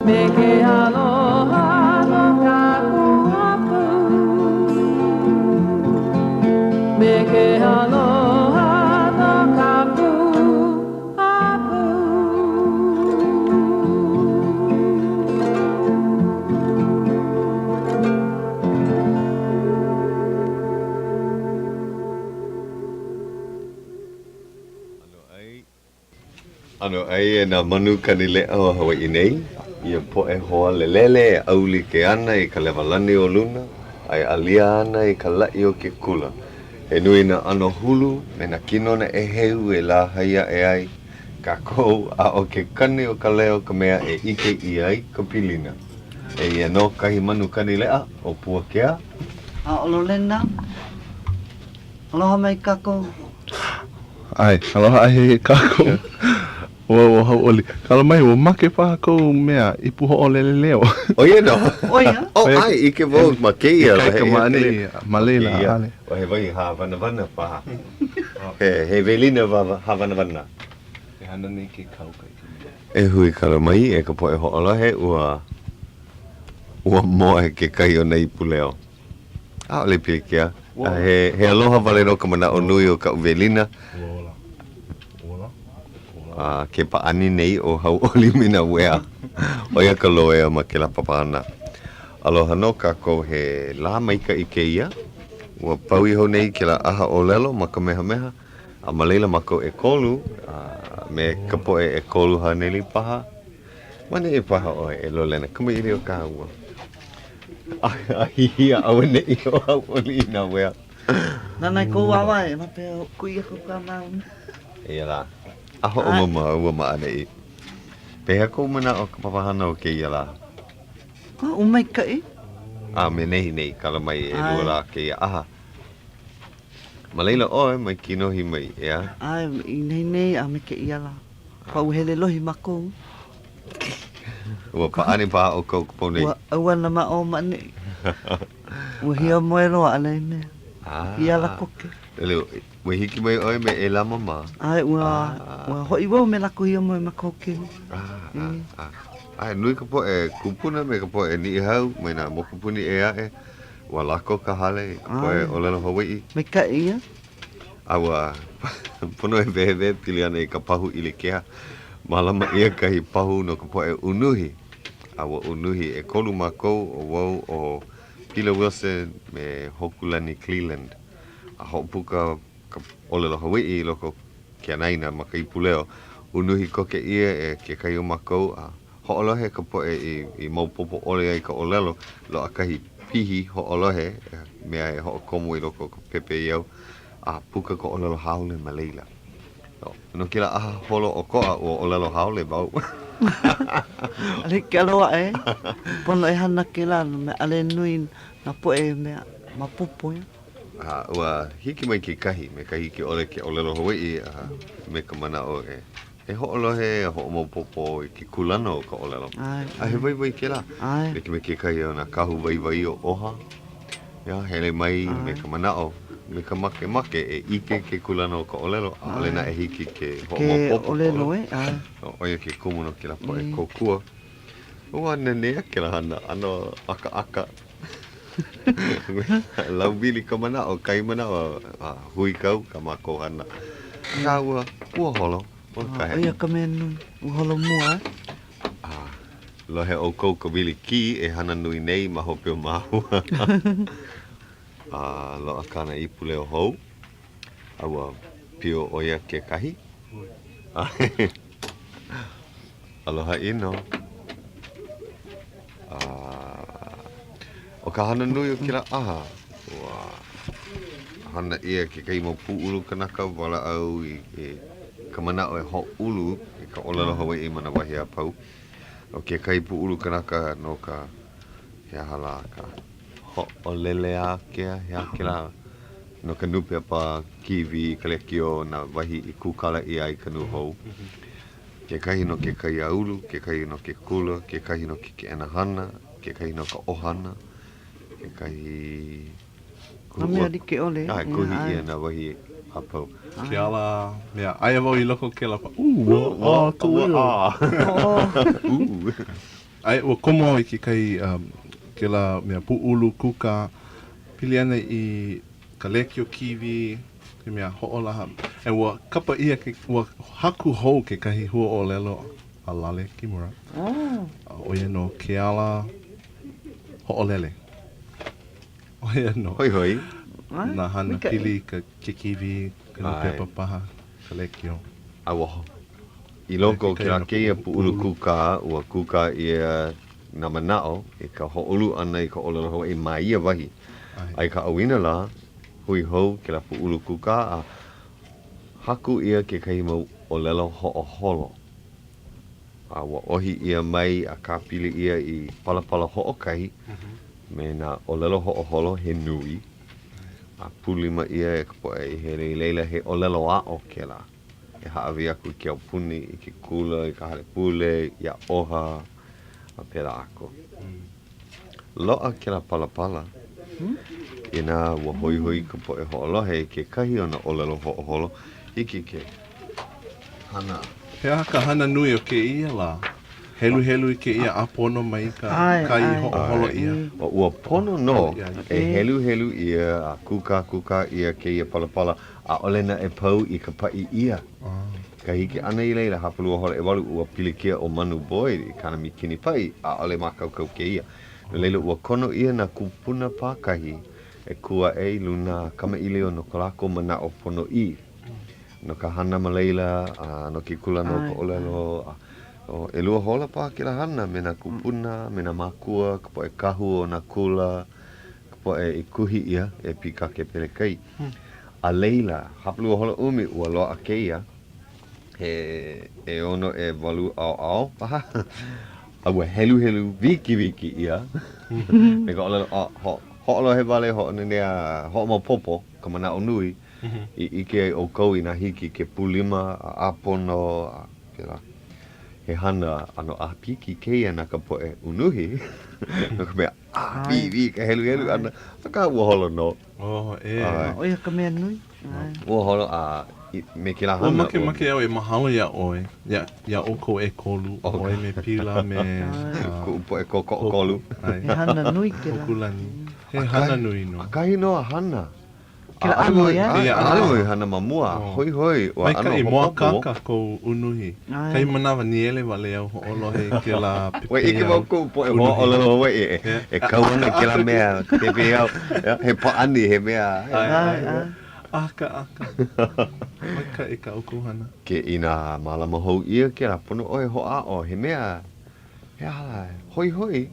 Me ke aloha no kaku apu. Me ke aloha no kaku apu. Ano ai na manu kanile o Hawaii nei ia po e hoa lelele auli ke ana I ka lewalani o luna ai alia ana I ka lai o ke kula e nui na ano hulu me na kino na e heu e la haia e ai ka kou a o ke kani o ka leo ka mea e ike I ai ka pilina e ia no kahi manu kanile a o Puakea A Lolena aloha mai kako Ai, aloha ai kako. O Hau'oli. Kala mai o make pa ko mea I puho o lele leo. o ia no Oia o ai ike vo ma ke ia Kai ka mani malela ale. o he vai ha vana pa he velina ha vana E hana nei ke kau kai. e hui kala mai e ka po e ho'ola he ua moe ke kai o nei puleo a ole pikia he aloha vale no ka mana o nui o ka velina ke paani nei o Hau'oli mina wea o ia ka loea ma ke la papana aloha no ka ko he la mai ka ike ia ua pau I ho nei ke la aha o lelo ma ka meha meha a maleila ma ko e kolu me ka po e kolu ha neli paha mana e paha o e Lolena kuma iri o ka ua ahia au nei o Hau'oli na wea Nanai ko wawa e mape kuia ko ka mau ia la aho o mama ua maanei peha ko mana o ka papahana o ke ia la O mai kai me nei kala mai e lua la ke ia aha Malaila oe mai kino hi mai ea Ai I nei a me ke ia la Pau hele lohi mako ua paani paha o kou kupo nei Ua na ma o mani Ua hia moe roa alei me Ia la koke Leo we hiki mai oe me e la mama Ai ua hoi wau me la hia moe makoke ai nui ka po e kupuna me ka po e ni hau mai na mo kupuni e ae ua lako ka hale ka po e o lelo Hawaiʻi Me ka ia awa pono e vehe piliana I ka pahu ili kea malama ia kahi pahu no ka po e unuhi awa unuhi e kolu makou o wau o Pila Wilson me Hokulani Cleveland a hopuka o lelo Hawaiʻi loko ke anaina ma ka ipuleo unuhi koke ia e ke kai o makou a ho'olohe ka po e I maupopo ole ai ka olelo lo a kahi pihi ho'olohe mea e ho'okomo I loko ka pepe iau a puka ko olelo haole ma leila no kila aha holo o koa o olelo haole bau Ale ke aloa e Pono e hana ke la me ale nui na po e mea mapupo ia ua hiki mai ke kahi me kahi ke ole ke olelo Hawaiʻi me ka mana o e ho'olohe e ho'omaupopo I ke kulana o ka olelo a he vai ke la me ke kahi o na kahu vai o oha ia hele mai me ka mana o me ka make e ike ke kulana o ka olelo a ole na e hiki ke ho'omaupopo ke olelo e oia ke kumu no ke la po e kokua ua nenea ke la hana ano aka lau bili ka mana o kai mana o hui kau ka mako hana ka ua holo Ia ka menu holo mua lo he o kou ka bili ki e hana nui nei ma hope o mahua lo akana ipu leo hou aua pio oia ke kahi aloha ino o ka hana nui o kila aha hana ia ke kai mo pu'ulu kanaka wala au I ka mana o e ho ulu I ka olelo Hawaiʻi mana wahi a pau o ke kai pu'ulu kanaka no ka hea hala ka ho o lele a kea hea kila no ka nupe pa kiwi kalekio na wahi I kukala I ai ka nuhou ke kahi no ke kai a ulu ke kahi no ke kula ke kahi no ke enahana ke kahi no ka ohana ke kahi mea di ke ole kuhi ia na wahi a pau Ke ala, mea, aia wau I loko ke la pa. Ai, ua komo i ke kai ke la mea pu'ulu kuka, pili ana i ka lekio kiwi, ke mea ho'olaha. E ua kapa ia, ua haku hou ke kahi hua o lelo a lale ki mura. Oia no ke ala ho'olele. Oia no. Hoi hoi. Nā hana pili ka ke kiwi, ka nupepa paha, ka lekio. Awa. I loko ki la keia pu'ulu kuka, ua kuka ia na manao, i ka ho'olu ana i ka olelo Hawaiʻi mai ia wahi. Ai ka awina la, hui hou ke la pu'ulu kuka, a haku ia ke kai mau olelo ho'oholo. A wa ohi ia mai a ka pili ia i palapala ho'okahi, me na olelo ho'oholo he nui. A pulima ia e ka poe i he leila he olelo a'o ke la. E haawi aku i ke aupuni, i ke kula, i ka hale pule, i a oha, a pera ako. Loa ke la palapala. I nā ua hoi hoi ka poe ho'olohe, ke kahi o na olelo ho'oholo, hiki ke hana. Pea ka hana nui o ke ia la. Helu helu i ke ia apono mai ka kai ho'oholo ia. O ua pono no, e helu helu ia, a kuka kuka ia ke ia palapala, a olena e pau i ka pai ia. Ka hiki ana i leila hapalua hole e walu ua pilikia o manu boi i kana mikini pai, a ole makaukau ke ia. No leila ua kono ia na kupuna pākahi, e kua e luna kama ilio no kalako mana o pono i. No ka hana ma leila, no ki kula no ka olelo, e lua hola pa ke la hana, me na kupuna, me na makua, ka po e kahu o na kula, ka po e kuhi ia, e pika ke pele kai. A leila, hapalua hola umi, ua loa a keia, e ono e walu au paha. A ua helu helu wiki ia. Me ka olelo, ho'olo he wale, ho mo popo, ka mana o nui, i ike o kou i na hiki ke pulima, a apono, a pera. He hana ano a piki keia na ka poe unuhi. No ka mea, vivi, ka helu ana. Ka ua holo no. Oia ka mea nui. Ua holo me ke la hana. Ua make au e mahalo ia oe. Ia oko e kolu. Oe me pila me... Ku poe ko kolu. He hana nui ke la. Kukulani. He hana nui no. Akahi no a hana. Ke la ano ia? Ano i hana mamua. Hoi hoi. Mai ka i moa kaka ko unuhi. Kai manawa niele wale au ho'olohe ke la pepe. Wai ike mau kou poe hoa o lalo wai e kauana ke la mea pepe au. He paani he mea. Aka. Mai ka e ka ukuhana. Ke ina malama hou ia ke la pono oe hoa o he mea. He ala, hoi.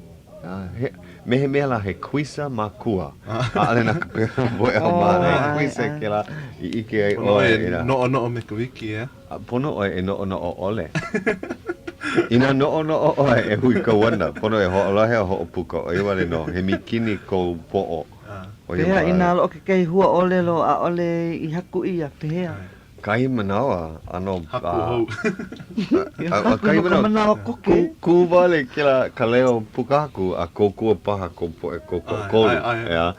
Me he mea la he kuisa makua. Ale na ka pera poe au maa. He kuisa ke la i ike ai oe. No'o me ka wiki, Pono oe e no'o ole. Ina no'o oe e hui kawana. Pono e ho'olohe o ho'opuka. O iwale no, he mikini kou po'o. Pea ina alo ke kei hua olelo a ole i haku ia, pea. Kai manawa, ano... Haku hou. Kai manawa koke. Ku wale ke la Ka Leo pukaku a kokua paha ko poe koko kolu.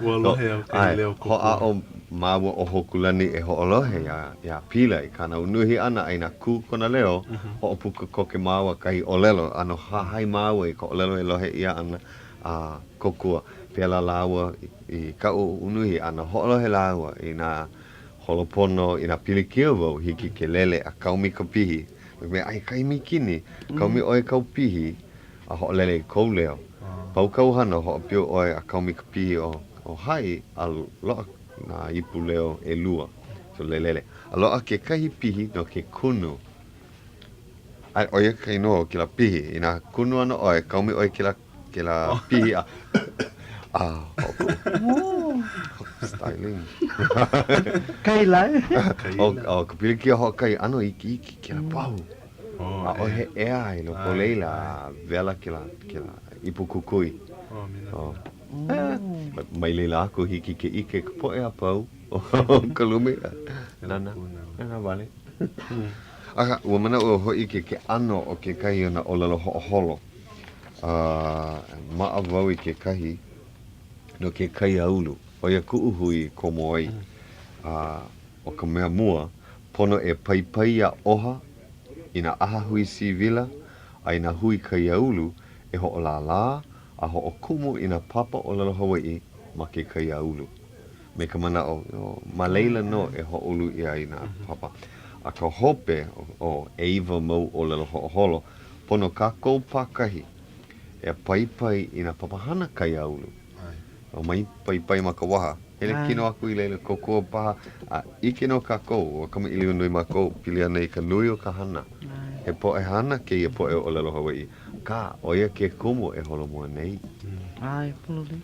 Ua lohe au Ka Leo kokua. Ho a o maua o hokulani e ho'olohe ia pila i kana unuhi ana ai na ku kona leo ho o puka koke maua kai olelo ano hahai maua i ka olelo e lohe ia ana a kokua pela laua i ka unuhi ana ho'olohe laua i na holopono i na pilikia wau hiki ke lele a kaumi ka pihi me ai kai mikini kaumi oe kau pihi a ho'olele i kou leo pau kau hana ho pio oe a kaumi ka pihi o hai a loa na ipu leo e lua. So lelele. Aloha ke kahi pihi no ke kunu. Ai oia kai no ke la pihi. Ina kunu ana oe, kaumi oe ke la pihi a... hoku. Styling. Kai lai. O ka pilikia ho kai ano iki ke la pau. A oe he ea i lo ko leila vela ke la ipu kukui. Mai leila aku hiki ke ike ka poe a pau o kalume nana vale aka ua mana ua hoi ke ano o ke kahi o na olelo ho'oholo maa wau i ke kahi no ke kai aulu o ia kuuhui ko moai o ka mea mua pono e pai a oha i na aha hui si vila ai na hui kai aulu e e ho'olala, a ho'okumu i na papa o lalo Hawaiʻi ma ke kaia ulu. Me ka mana'o, ma leila no e ho'olu ia i na papa. A ka hope o eiva mau o lalo ho'oholo, pono kākou pākahi e paipai i na papahana kaia ulu. O mai paipai ma ka waha. Hele kino aku i leila kokua paha, a ike no kākou, o kama ili nui mākou, pili ana i ka nui o ka hana. He poe hana ke ia poe o lalo Hawaiʻi. Ka, oia ke kumu e holo mua nei. Ai, pululi.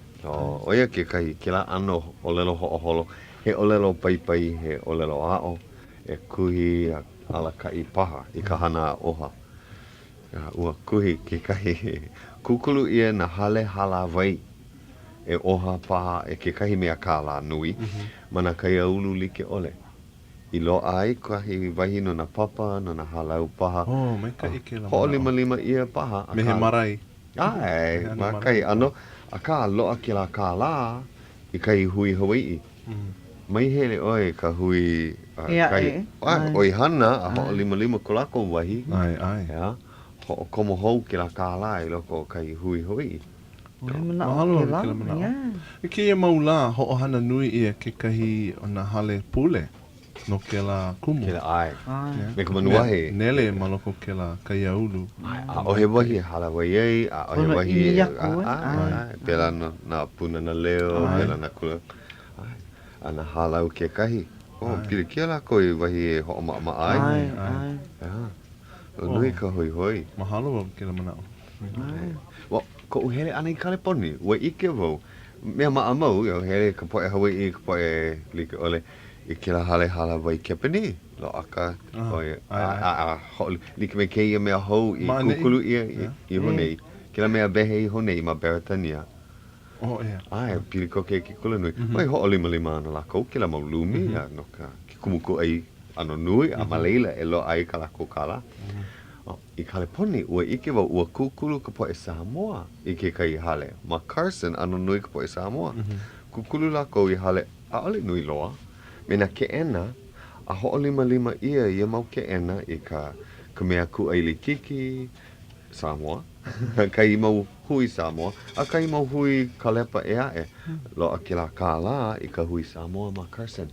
Oia ke kai, ke la ano o lelo ho'oholo, he o lelo paipai, he o lelo a'o, e kuhi ala kai paha i ka hana a oha. Ua kuhi ke kai, kukulu ia na hale hala vai, e oha paha, e ke kahi mea kāla nui, mana kai a ulu like ole. I loa ai kahi wahi no na papa, no na halau paha. Mai ka ike la Ho lima ia paha. Me he marai. Ai, ma kai ano, a ka loa ki la kāla, i kai hui Hawaiʻi. Mai hele oe ka hui kai. Oi hana, a ho lima ko lako wahi. Ai. Ia, ho komo hou ki la kāla i loko kai hui Hawaiʻi. Mahalo ke la mana. E ke ia maula, ho hana nui ia ke kahi o na hale pule. No ke la kumu. Ke la ai. Me ka manuahe. Nele maloko ke la kaia ulu. A ohe wahi hala wai ei, a ohe wahi. Pela na puna na leo, pela na kula. A na halau ke kahi. Pili kia la koi wahi e ho ma ai. O nui ka hoi hoi. Mahalo ke la manao. Ko uhere ana I Kaleponi, ua ike vau. Mea maa mau, hele ka poe Hawaiʻi, ka poe like ole. I ke la hale hala wai kepeni, lo aka, like me keia mea hou I kukulu ia I honei. Ke la mea behe I honei ma Beretania. Ai, pili ko ke kula nui. Mai ho lima ana lako, ke la mau lumi, no ka ki kumuku ai ano nui, a maleila e lo ai ka lako kala. I Kaleponi, ua ike wau ua kukulu ka poe Samoa I ke kai hale. Ma Carson ano nui ka poe Samoa. Kukulu lako I hale a ole nui loa. Mena ke ena, a ho lima ia mau ke ena I ka mea ku aili kiki Samoa. Kai mau hui Samoa. A kai mau hui Kalepa e ae. Lo a ke la kāla I ka hui Samoa ma Carson.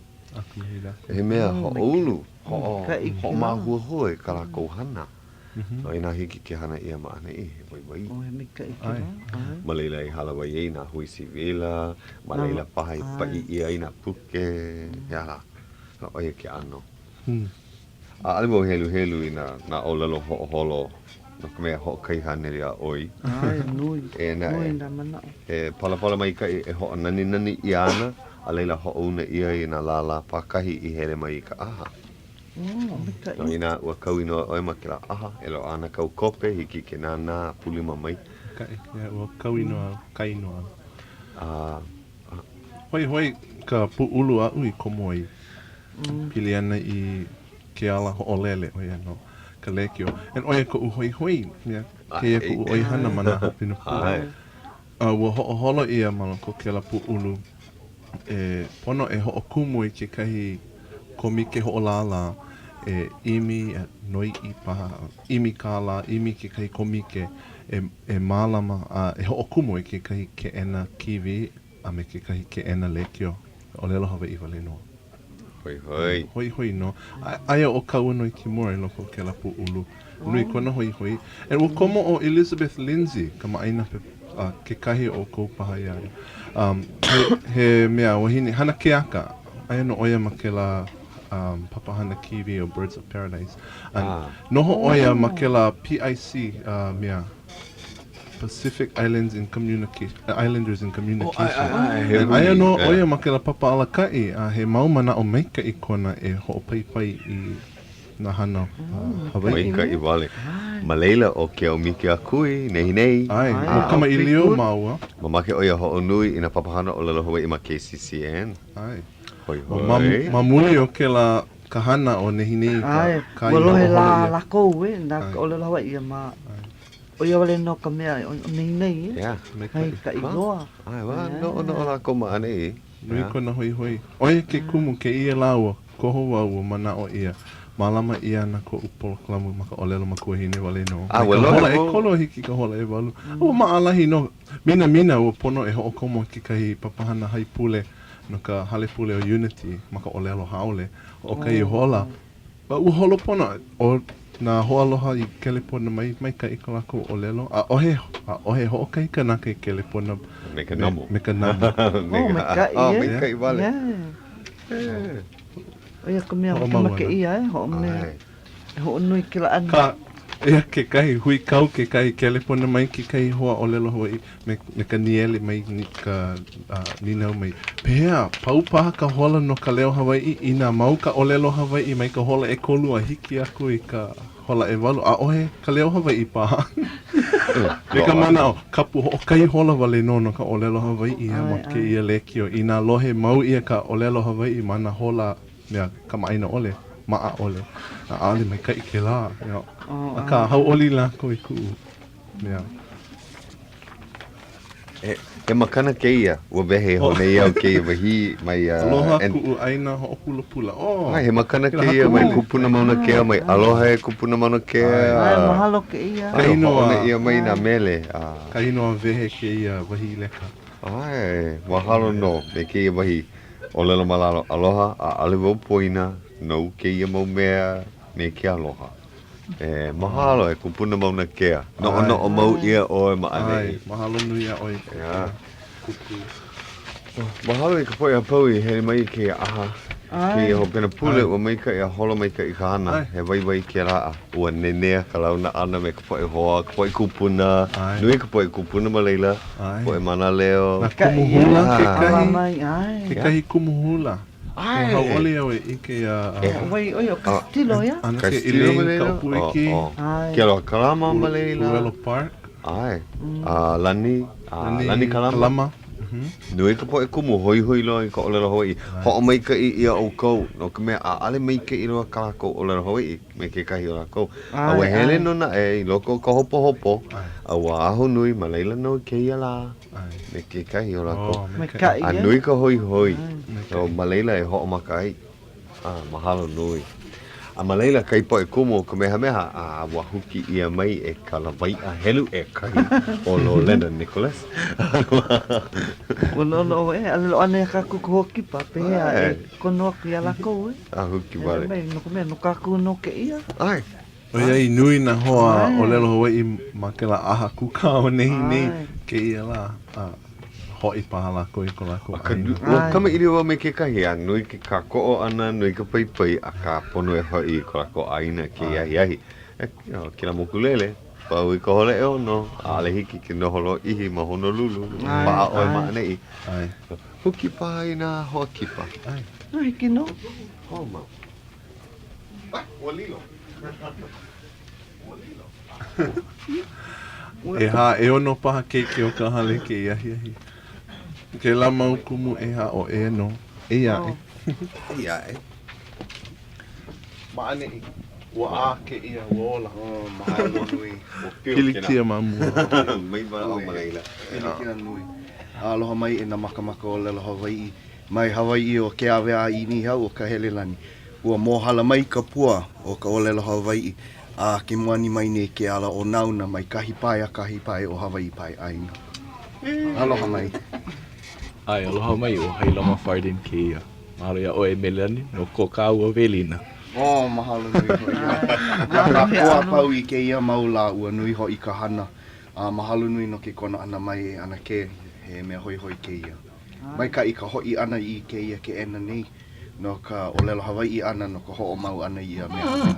He mea ho ulu. Ho mahua hoi ka la hana. No ina hiki ke hana ia maana I wai. Ma leila I hala wai ei na hui sivila, ma leila paha I pai ia I na puke, yala. No oia ke ano. A alimo helu I na olelo ho'oholo, no ka mea ho kai haneri a oi. Ai, nui. Nui na manao. E pala mai kai e ho nani I ana, a leila ho una ia I na lala pakahi I hele mai I ka aha. No ina ua kau inoa oe ma ke la aha, e lo ana kau kope hiki ke nana pulima mai. Ua kau inoa, kai inoa. Hoi ka pu'ulu a ui komo ai. Pili ana I ke ala ho'olele oi ano, ka lekio. En oia ko u hoi, ke ia ko u oi hana mana hapina pu. Ua ho'oholo ia malako ke la pu'ulu. Pono e ho'okumu I ke kahi komike ho'olala. Imi noi I paha, imi kāla, imi ke kai komike e mālama, e ho'okumu I ke kai ke ena kiwi a me ke kai ke ena lekio. O lelo Hawaiʻi wale noa. Hoi no. Aia o kauna I Timor I loko ke la pu'ulu. Nui kona hoi. E ua komo o Elizabeth Lindsay, ka maaina ke kahi o kou paha ia. He mea wahine, hana ke aka. Aia no oia ma ke la papahana kiwi o Birds of Paradise. Noho oia ma ke la PIC, mea Pacific Islanders in Communication. Aia no oia ma ke la papa alakai, he maumana o meika I kona e ho'opaipai I na hana Hawaiʻi. Meika I wale. Ma leila o ke au miki a kui, nei. Ai, o kama I leo maua. Ma make oia ho'o nui I na papahana o lalo Hawaiʻi ma KCCN. Ai. Ma muli o ke la kahana o nehinei ka Ai, walohe la lako na o lalo Hawaiʻi ma o ia wale no ka mea o nehinei. Hai ka iloa. Ai, no la ko maanei. Nui kona hoi. Oia ke kumu ke ia laua, koho wau o mana o ia. malama ia na ko upolo klamu maka olelo makuahine wale no. Welo hola e kolo hiki ka hola e walu. O maalahi no. Mina o pono e ho'okomo ki kai papahana hai pule no ka hale pule o Unity maka olelo haole. O kai hola. Ba u holo pono o na hoaloha I kelepona mai ka I ka lako olelo. A ohe ho'okai ka na ke kelepona. Me ka namu. Me kai me kai wale. Oia ka mea make ia ho me ho nui ki la ana. Ka ea ke kai hui kau ke kai kelepona mai ki kai hoa olelo Hawaiʻi me ka niele mai ni ka ninau mai. Pea, paupaha ka hola no Ka Leo Hawaiʻi ina mau ka olelo Hawaiʻi mai ka hola e kolu a hiki aku I ka hola e walu. A ohe Ka Leo Hawaiʻi paha. E ka mana o kapu o kai hola wale no ka olelo Hawaiʻi ha ma ke ia lekio. Ina lohe mau ia ka olelo Hawaiʻi mana hola mea kamaina ole. Maa ole. Na ale mai kai ke la. Ka hau'oli lako I ku'u. Mea. E makana keia, ua wehe ho nei au keia wahi mai... Aloha ku'u aina ho'opula pula. He makana keia mai kupuna mauna kea mai aloha e kupuna mauna kea. Mahalo keia. Kahinoa ia mai na mele. Kahinoa wehe keia wahi leka. Mahalo no, me keia wahi. O lelo malalo aloha a alewau poina no keia mau mea me ke aloha. Mahalo e kupuna mauna kea. No o mau ia o e maane. Mahalo nui a oi. Mahalo I ka poe a pau I he mai ke aha. Ke ho pena pule o mai ka I holo mai ka I ka ana. He wai ke raa. Ua nenea ka launa ana me ka poe hoa, ka poe kupuna. Nui ka poe kupuna ma leila. Poe mana leo. Na kumuhula ke kahi. Ke kahi kumuhula. Ke hau'oli au I ke Wai oi o kastilo ia. ana ke ilei ka upuiki. Ke aloha kalama ma leila. Puelo Park. Lani kalama. Nui ka poe kumu hoi loa I ka olelo Hawaiʻi. Ho'o mai ka I ia o kou. No ka mea ale mai ka I loa ka lako olelo Hawaiʻi. Me ke kahi o lako. Awa hele no na I loko ka hopo. Awa aho nui ma leila no ke ia la. Me ke kahi o lako. A nui ka hoi. So ma leila e ho'o maka ai. Mahalo nui. A ma leila kai poe kumu ka meha a wahuki ia mai e ka lawaiʻa helu e kahi o Lolena Nicholas. Ono alelo ane kaku ko hoki pa pea e kono ki ala ko A huki wale. No me no kaku no ke ia. Oi ai nui na hoa o lelo Hawaiʻi ma ke la aha kuka o nei ke ia la. Hoi pahala ko I ko lako aina. Ua kama iri wa me ke kahi a nui ke ka ko'o ana, nui ka pai a ka pono e hoi I ko lako aina ke iahi. Ke la mokulele, pau I ka hole e ono, a ale hiki ke noholo ihi ma Honolulu, paa oe maanei. Huki pa ina hoa kipa. Hiki no. Ho ma. Ua lilo. E ha e ono paha keike o ka hale ke iahi. Ke la mau kumu e ha o e no. E ia e. Ia e. Maane I. Ua a ke ia wola. Mahalo nui. Pilikia mamua. Mai mana o malaila. Pilikia nui. Aloha mai e na makamaka o lelo Hawaiʻi. Mai Hawaiʻi o ke awea I ni hau o ka helelani. Ua mohala mai ka pua o ka o lelo Hawaiʻi. A ke moani mai nei ke ala o nauna mai kahi pae o Hawaiʻi pae aina. Aloha mai. Ai, aloha mai o Hailama Farden ke ia. Mahalo ia o e melani no ko ka ua velina. Mahalo nui hoi ia. Ka pua pau I ke ia maula ua nui hoi ka hana. Mahalo nui no ke kona ana mai e ana ke he mea hoi ke ia. Mai ka I ka hoi ana I ke ia ke ena nei. No ka o lelo Hawaiʻi ana no ka ho'o mau ana ia mea Hawaiʻi.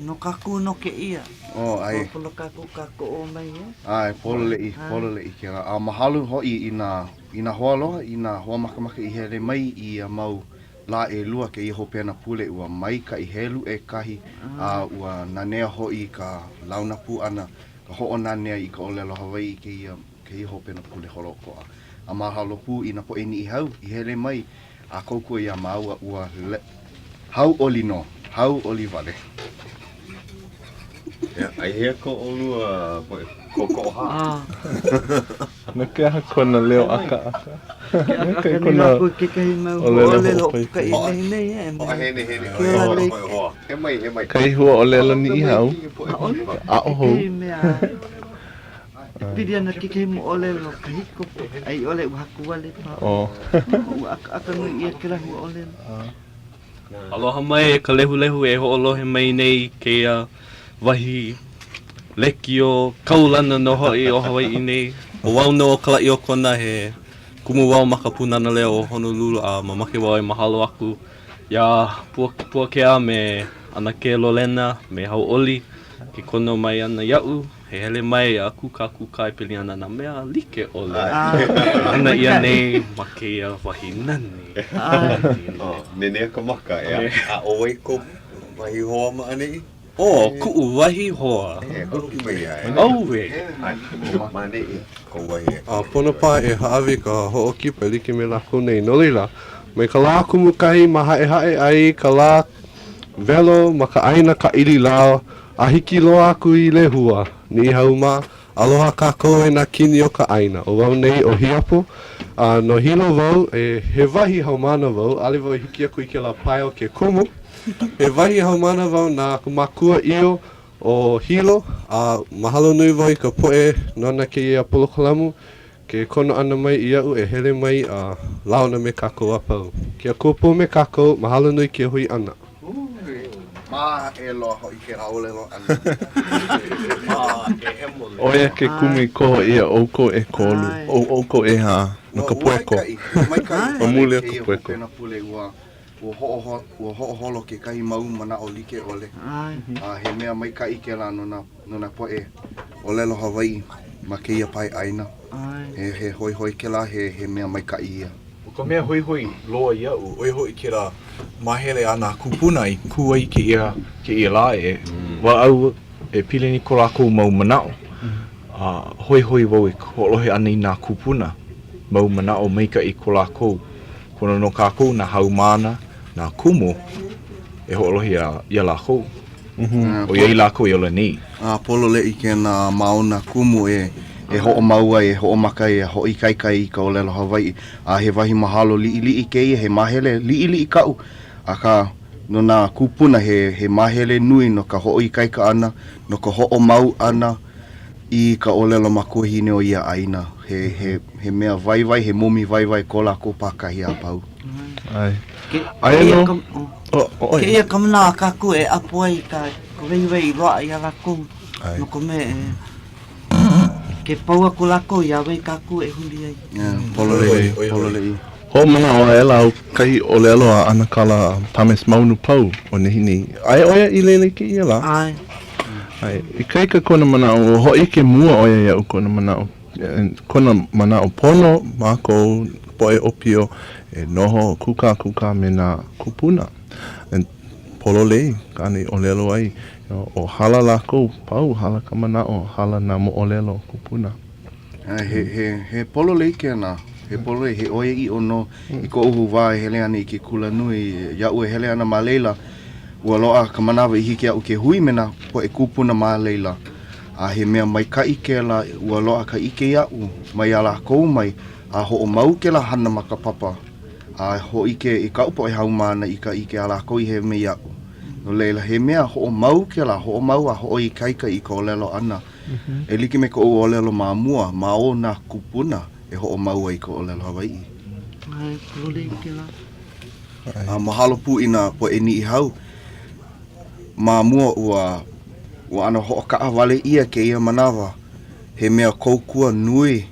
No kaku no ke ia. Ai. Polo kaku o mai e. Ai, polo le'i ke nga. A mahalo hoi ina hoaloha, ina hoa makamaka I hele mai I mau la e lua ke I hopena pule ua mai ka I helu e kahi. A ua nanea hoi ka launa pu ana. Ka ho'o nanea I ka olelo Hawaiʻi ke I hopena pule holokoa. A mahalo pu ina po eni I hau, I hele mai. A koukou ia maua ua Hau'oli no, Hau'oli wale. Ai hea ko olua ko ha. Na ke aha kona Leo Akaka. Aka ni ngā koe ke kahi mau olelo ka i nei e. He mai. Kai hua olelo ni i hau. A oho. Piri ana ke kahi mo olelo ka hiko. Ai ole uhaku wale pa. Aka nui ia kira hua olelo. Aloha mai e ka lehu e ho'olohe mai nei ke wahi leki o kaulana no hoi o Hawaiʻi nei. O wau no o kalai o kona he kumu wau maka punana leo o Honolulu a mamake wau e mahalo aku. Ia Puakea me ana ke Lolena me Hau'oli ke kono mai ana ia'u. He hele mai a kuka e pili ana na mea like ole. Ana ia nei ma ke ia wahi nani. Nene ka maka e a oe ko wahi hoa ma anei. Ku'u wahi hoa. Kuki mai ai. Auwe. Ma anei ko wahi. Pono pā e haawi ka ho'okipa like me lako nei nolila. Mai ka lā kumukahi ma hae ai ka lā velo ma ka aina ka ili lao a hiki loa aku i le hua. Ni hau ma aloha kākou e nā kini o ka aina. O wau nei o hiapo. No hilo wau e he wahi haumana wau. Ale wau hiki aku i ke la pai o ke kumu. He wahi haumana wau nā makua io o hilo. Mahalo nui wau i ka poe nona ke ia polokalamu. Ke kono ana mai i au e hele mai launa me kākou apau. Kia kōpō me kākou, mahalo nui ke hui ana. Ma e loa hoi ke raolelo ana. Oia ke kumi ko ia ouko e kolu. Ouko e ha no ka pueko. O mule ka pueko. Pena pule ua ho'oholo ke kahi mau mana o like ole. He mea mai ka ike la no na poe o lelo Hawaiʻi ma ke ia pai aina. He hoi ke la he mea mai ka ia. Ka mea hoi loa iau, oi hoi ke rā mahele ana kupuna i kua i ke ia la e. Wa au e pile ni ko lākou mau manao. Hoi wau e ho'olohe ana i nā kupuna. Mau manao maika i ko lākou. Pono no kākou nā haumana, nā kumu e ho'olohe ia lākou. O iai lākou i ola nei. Polo le i ke nā maona kumu e ho'o maua e ho'o maka e ho'i kai i ka olelo Hawaiʻi. He wahi mahalo li'i ke ia, he mahele li'i kau. Ka no nā kupuna he mahele nui no ka ho'i kai ana, no ka ho'o mau ana i ka olelo makuhine o ia aina. He mea vai, he momi vai ko lākou pakahi a pau. Ke ia kamana a kākou e apua i ka wei roa i a lākou. No ko me ke paua ko lako ia wei kākou e huli ai. Polo lei. Ho mana o e lau kai o le aloa ana kala tames maunu pau o nehini. Ai oia i lele ke ia la? Ai. I kai ka kona mana o ho ike mua oia ia u kona mana o. Kona mana o pono mako poe opio e noho kuka me na kupuna. Polo lei kani o le aloa ai. O hala lako pau, hala ka mana o hala na mo olelo kupuna. He polo lei ke ana. He polo he oe i ono i ko uhu wā e hele ana i ke kula nui. Iau e hele ana ma leila. Ua loa ka manawa i hiki au ke hui mena po e kupuna ma leila. He mea mai ka ike la ua loa ka ike iau. Mai ala kou mai. Ho o mau ke la hana maka papa. Ho ike i ka upo e haumana i ka ike ala kou i he me iau. No leila he mea ho'o mau ke la, ho'o mau a ho'o i kaika i ka olelo ana. E like me ka o olelo māmua, ma o nā kupuna e ho'o mau i ka olelo Hawaiʻi. Ai, lole ke la. Mahalo pu ina po e ni i hau. Māmua ua ana ho'o kaa wale ia ke ia manawa. He mea koukua nui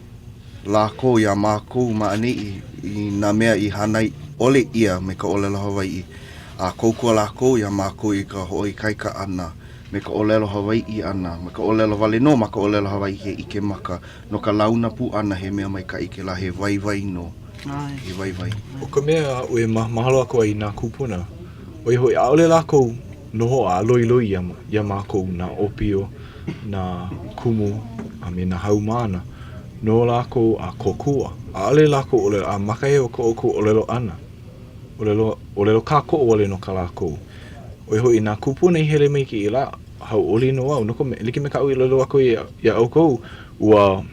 lākou ia mākou maanei i nā mea i hanai ole ia me ka olelo Hawaiʻi. Koukua lākou ia mākou i ka hoi kaika ana, me ka olelo Hawaiʻi ana, me ka olelo wale no ma ka olelo Hawaiʻi he ike maka, no ka launa pu ana he mea mai ka ike la he vai no. He vai. O ka mea ue mahalo ako ai nā kupuna, oi hoi aole lākou noho a loi ia mākou nā opio, nā kumu, a me nā haumana, no lākou a kokua, aole lākou olelo, a makahe o ka oku olelo ana. Olelo kako o ole no ka lākou. Oi hoi nā kupuna i hele mai ki i la, Hau'oli no au, no ko me, like me ka ui lolo ako i au kou, ua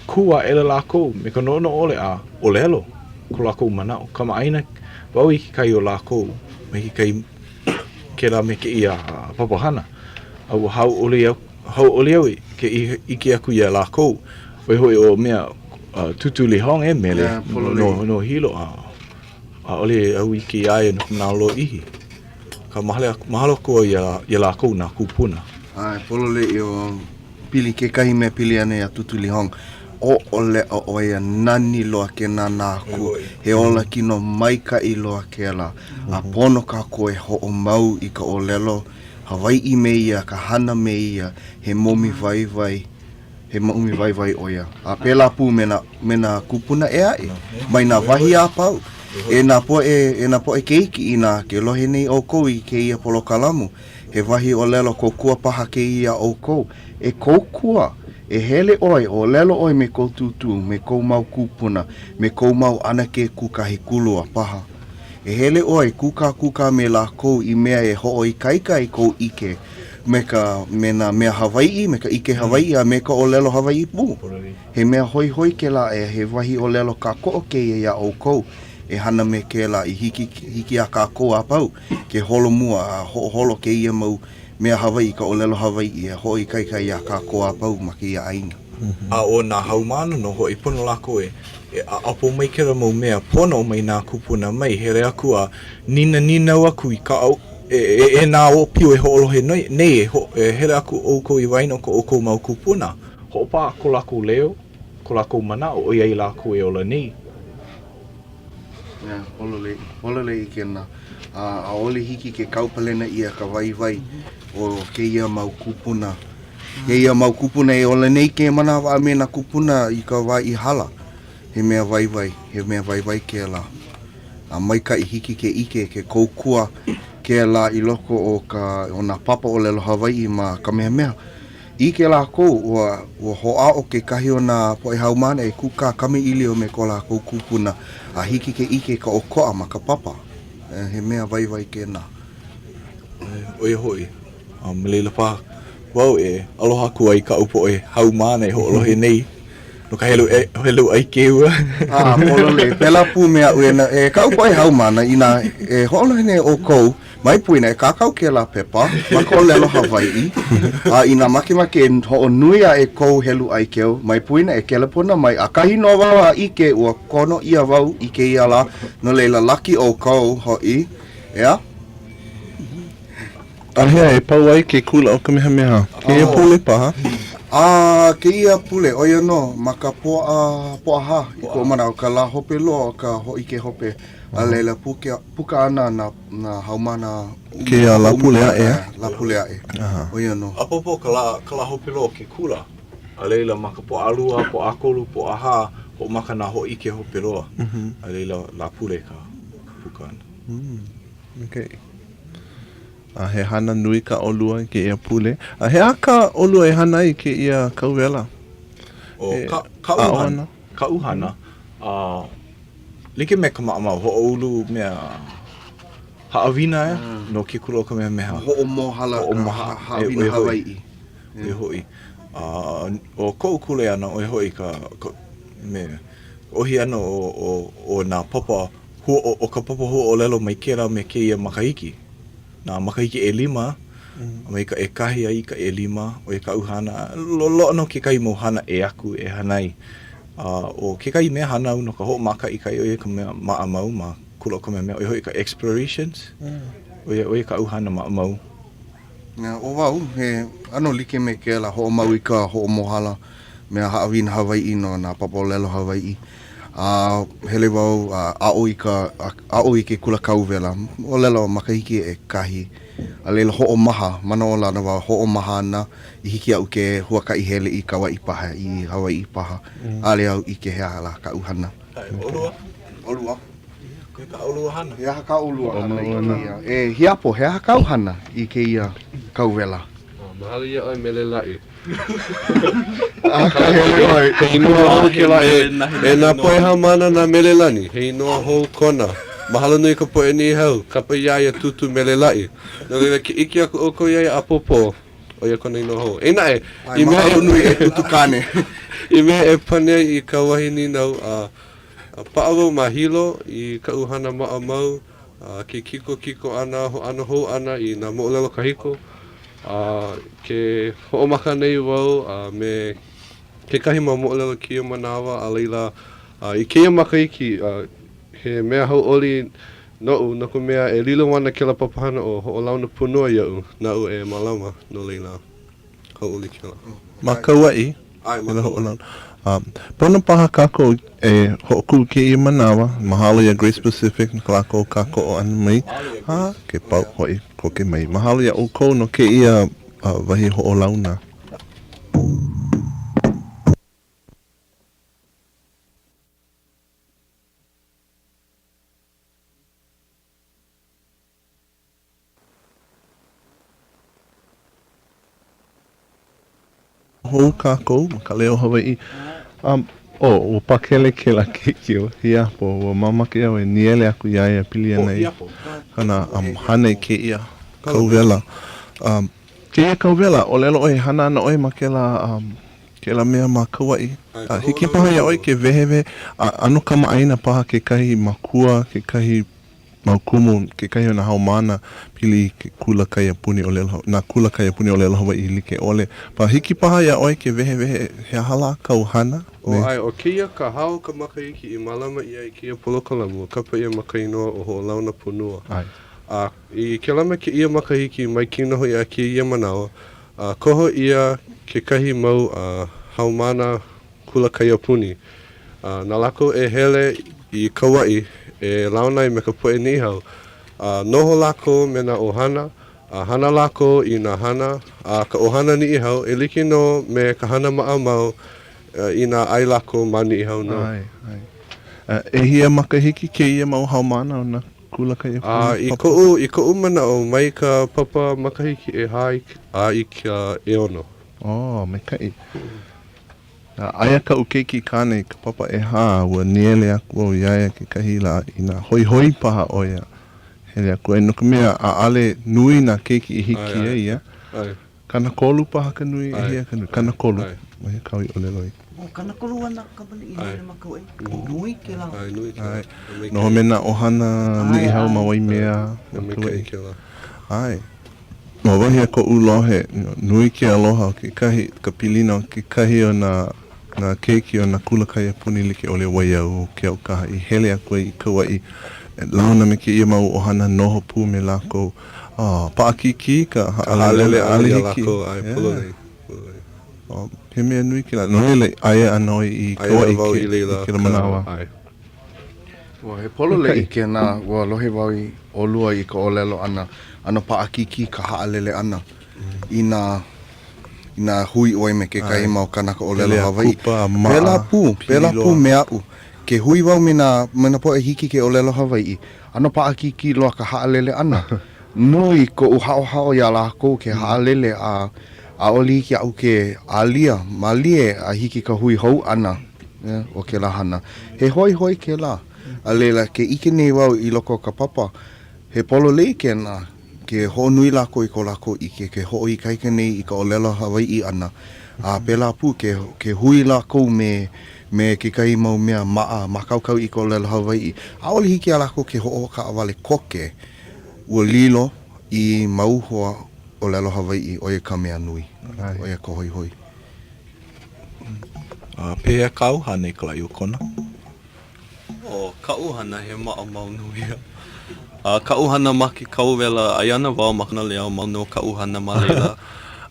kua ele lākou, me ka nono ole a o lelo, ko lākou manao. Kama aina, wau i ki kai o lākou, me ki kai ke la me ke ia papahana. Au hau'oli au ke iki aku ia lākou, wai hoi o mea tutuli hong mele, no hilo a ole au iki ai no kumnao lo ihi. Ka mahalo ko ia lākou nā kupuna. Ai, polole i o pili ke kahi mea pili ane a tutuli hong. O ole o ia nani loa ke nā nāku. He ola kino maika i loa ke la. A pono ka koe ho o mau i ka o lelo. Hawaiʻi me ia, ka hana me ia. He momi vai vai. He momi vai vai o ia. A pēlā pū mena kupuna ea e. Mai nā wahi a pau. E nā poe ke iki i nā ke lohe nei o kou i ke ia polo kalamu. He wahi o lelo ko kua paha ke ia o kou. E kou kua. E hele oi, o lelo oi me kou tutu, me kou mau kupuna, me kou mau anake kukahi kulua paha. E hele oi, kuka me la kou i mea e ho oi kaika i kou ike. Me na mea Hawaiʻi, me ka ike Hawaiʻi, a me ka o lelo Hawaiʻi pū. He mea hoi ke la e he wahi o lelo ka ko'o ke ia o kou. E hana me ke la i hiki a ka kou a pau. Ke holo mua, a holo ke ia mau mea Hawaiʻi, ka o lelo Hawaiʻi, e hoi kai a ka koa pau ma ke ia aina. A o nā haumana no hoi pono lako e a apo mai kera mau mea pono mai nā kupuna mai, here aku a nina aku i ka au, e nā o pio e hoolohe nei e here aku o ko i waino ko o ko mau kupuna. Hopa ko lako leo, ko lako mana o iai lako e ola nei. Yeah, olole i kena. A ole hiki ke kaupalena ia ka vai o ke ia mau kupuna. Ke ia mau kupuna e ole nei ke mana wa me na kupuna i ka wai i hala. He mea vai ke la. A mai ka i hiki ke ike ke koukua ke la i loko o na papa o lelo Hawaiʻi ma Kamehameha. I ke la kou o hoa o ke kahi o na poe haumana e kuka kame ili o me ko la kou kupuna. A hiki ke ike ka o koa ma ka papa. He mea vai ke na. Oi hoi. Malila pa. Wau e aloha ku ai ka upo e haumana e ho'olohe nei. No ka helu ai keua. Polole. Pela pu mea uena e ka upo e haumana ina e ho'olohe nei o kou. Mai puina e kakau ke la pepa. Mako lelo Hawaiʻi. Ina make ho'o nuia e kou helu ai keu. Mai puina e kelepona mai. A kahi no wau a ike ua kono ia wau ike ia la. No leila laki o kou ho'i. Ea? Ahea e pau ai ke kula o Kamehameha. Ke ia pule paha? Ke ia pule, oia no, ma ka poa ha. I ko mana o ka la hope loa o ka ho'i ke hope. A leila puka ana na haumana. Ke ia la pule a e? La pule a e. Oia no. Apopo ka la hope loa ke kula. A leila ma ka poa alua, poa akolu, poa ha. Ho maka na ho'i ke hope loa. A leila la pule ka puka ana. Okay. A he hana nui ka olua ke ia pule. A he a ka olua e hana i ke ia kauwela? Ka uhana. Like me ka maamau, ho'oulu mea haawina e, no ke kula o ka mea meha. Ho'omohala ka haawina Hawaiʻi. E hoi. O kou kule ana o e hoi ka me ohi ana o nā papa, o ka papa o lelo mai kera me ke ia makahiki. Nā makahiki e 5, mai ka e kahi ai ka e 5, o e ka uhana, lo no ke kai mo hana e aku e hanai. O ke kai mea hana au no ka ho maka i kai o e ka mea maamau ma kula o ka mea o e hoi ka explorations, o e ka uhana maamau. O wau, he ano like me ke la ho mau i ka ho mohala mea haawina Hawaiʻi no nā papa o lelo Hawaiʻi. Hele wau ao i ke kula kauwela o lelo makahiki e kahi a leila ho'o maha mana o lana wau ho'o maha ana i hiki au ke huaka i hele i kawa i paha i Hawaiʻi paha a le au i ke hea la ka uhana olua koe ka olua hana hea ka olua hana i ke ia e hiapo hea ka uhana i ke ia kauwela mahalo ia oi mele lai ka hele oi hei noa ho ke la e nā poeha mana nā mele lani hei noa ho kona mahalo nui ka poe ni hau kapa iaia tutu mele lai no leila ki iki aku o ko iaia apopo o ia kona ino ho e nae i mahalo nui e tutu kane I mea e pane I ka wahini nau pa'awa mahilo I ka uhana ma'a mau ke kiko ana ano hou ana I nā mo'olelo kahiko ke ho'omaka nei wau me ke kahi mau mo'olelo kia manawa a leila I keia makaiki he mea hau'oli no'u no ka mea e lilo wana ke la papahana o ho'olauna punua ia'u na'u e malama no leila hau'oli ke la. Ma ka wa'i, Ai, ila ho'olauna. Pono paha kako e ho'oku ke I manawa, mahalo ia Grace Pacific, na kalako kako o anu mai, ke pau hoi ko ke mai. Mahalo ia o kou no ke ia wahi ho'olauna. Hou kako, Ka Leo Hawaiʻi. O pakele ke la keikio, hia po o mamake au e niele aku iaia pili nei. Kana hana I ke ia kauwela. Ke ia kauwela, o lelo oi hana ana oi ma ke la mea ma Kauai. Hiki paha ia oi ke vehewe, ano kama aina paha ke kahi makua, ke kahi maukumu, ke kahi o na haumana pili ke kula kai apuni o lelo, na kula kai apuni o lelo Hawaiʻi like ole. Pa hiki paha ia oi ke vehewe he hala kauhana. O kia ka hao ka makaiki I malama ia I kia polokalamu, kapa ia makainoa o ho'olauna punua. I ke lama ke ia makahiki mai kina hoi a kia ia manawa, koho ia ke kahi mau haumana kula kai apuni. Nā lako e hele I Kauai e launai me ka poe nihau. Noho lako me na ohana, hana lako I na hana, ka ohana ni ihau, e like no me ka hana maʻamau I nā ai lako mani ihau no. E hia makahiki ke ia mau haumana o na kula kai I ko'u mana o mai ka papa makahiki e hai I ka eono. Me kai. Aia ka ukeiki kane ka papa e ua niele aku au iaia ke kahi la I nā hoi paha oia. Hele aku e nuka mea ale nui nā keiki I hiki e ia. Kana kolu paha ka nui e hia ka nui. Kana kolu. Mai kaui o leloi. Kana kolu ana ka mani I nene makau nui ke la. Noho mena ohana ni hau mawai mea. Ai. Ma wahi a ko ulohe, nui ke aloha o ke kahi, ka pilina o ke kahi o na keiki o na kula kai apuni like ole waiau o ke au kaha I hele a koe I Kauai. Launa me ke ia mau ohana noho pū me lako. Paakiki ka haalele alihiki. He mea nui ke la. No hele aia anoi I Kauai ke la manawa. He polo le ke na ua lohe wau I olua I ka olelo ana. Ano paakiki ka haalele ana. Ina hui oi me ke kai mau kanaka olelo Hawaiʻi. Pela pu mea u. Ke hui wau mena po e hiki ke olelo Hawaiʻi. Ano paakiki loa ka haalele ana. Nui ko u hao ia la kou ke haalele a oli hiki au ke alia, malie a hiki ka hui hou ana. O ke la hana. He hoi ke la. A leila ke ike nei wau I loko ka papa. He polo lei ke na. Ke ho nui lako I ko lako ike. Ke ho I kaika nei I ka olelo Hawaiʻi ana. A pela pu ke hui lako me ke kai mau mea makaukau I ka olelo Hawaiʻi. A oli hiki a lako ke ho ka awale koke. Ua lilo I mauhoa olelo Hawaiʻi o ia ka mea nui. O ia ka hoi. Pēhea ka auhana I ka lai o kona? O ka uhana he ma'a mau nuia. Ka uhana ma ke kauwela ai ana wau makana leo mau no ka uhana ma leila.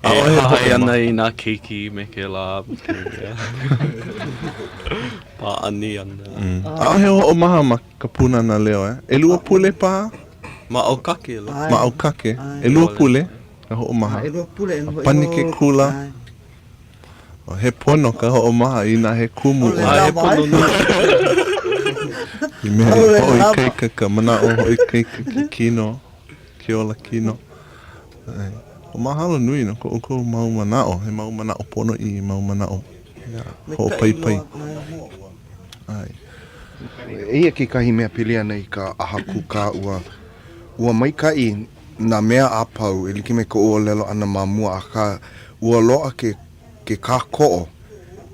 Hae ana I nā keiki me ke la. Pa'ani ana. Ao he o maha ma ka puna na leo E lua pule pa? Ma au kake la. Ma au kake. E lua pule? Ka ho o maha. E lua pule. Pani ke kula. He pono ka ho o maha I nā he kumu. He pono nui. I mea hoi keika ka manao hoi keika ki kino. Ke ola kino. O mahalo nui no ko mau manao. He mau manao pono I mau manao. Ho pai. Ai. Eia ke kahi mea pili ana I ka ahaku ka ua maikai na mea apau e like me ko o lelo ana mamua a ka ua loa ke ka ko'o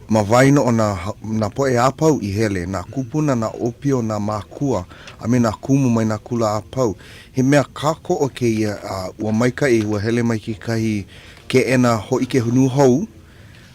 ma vaina o na poe apau I hele, na kupuna, na opio, na makua, a me na kumu mai na kula apau. He mea kako o ke ia, ua maika ua hele mai ki kahi ke ena ho ike hunu hou,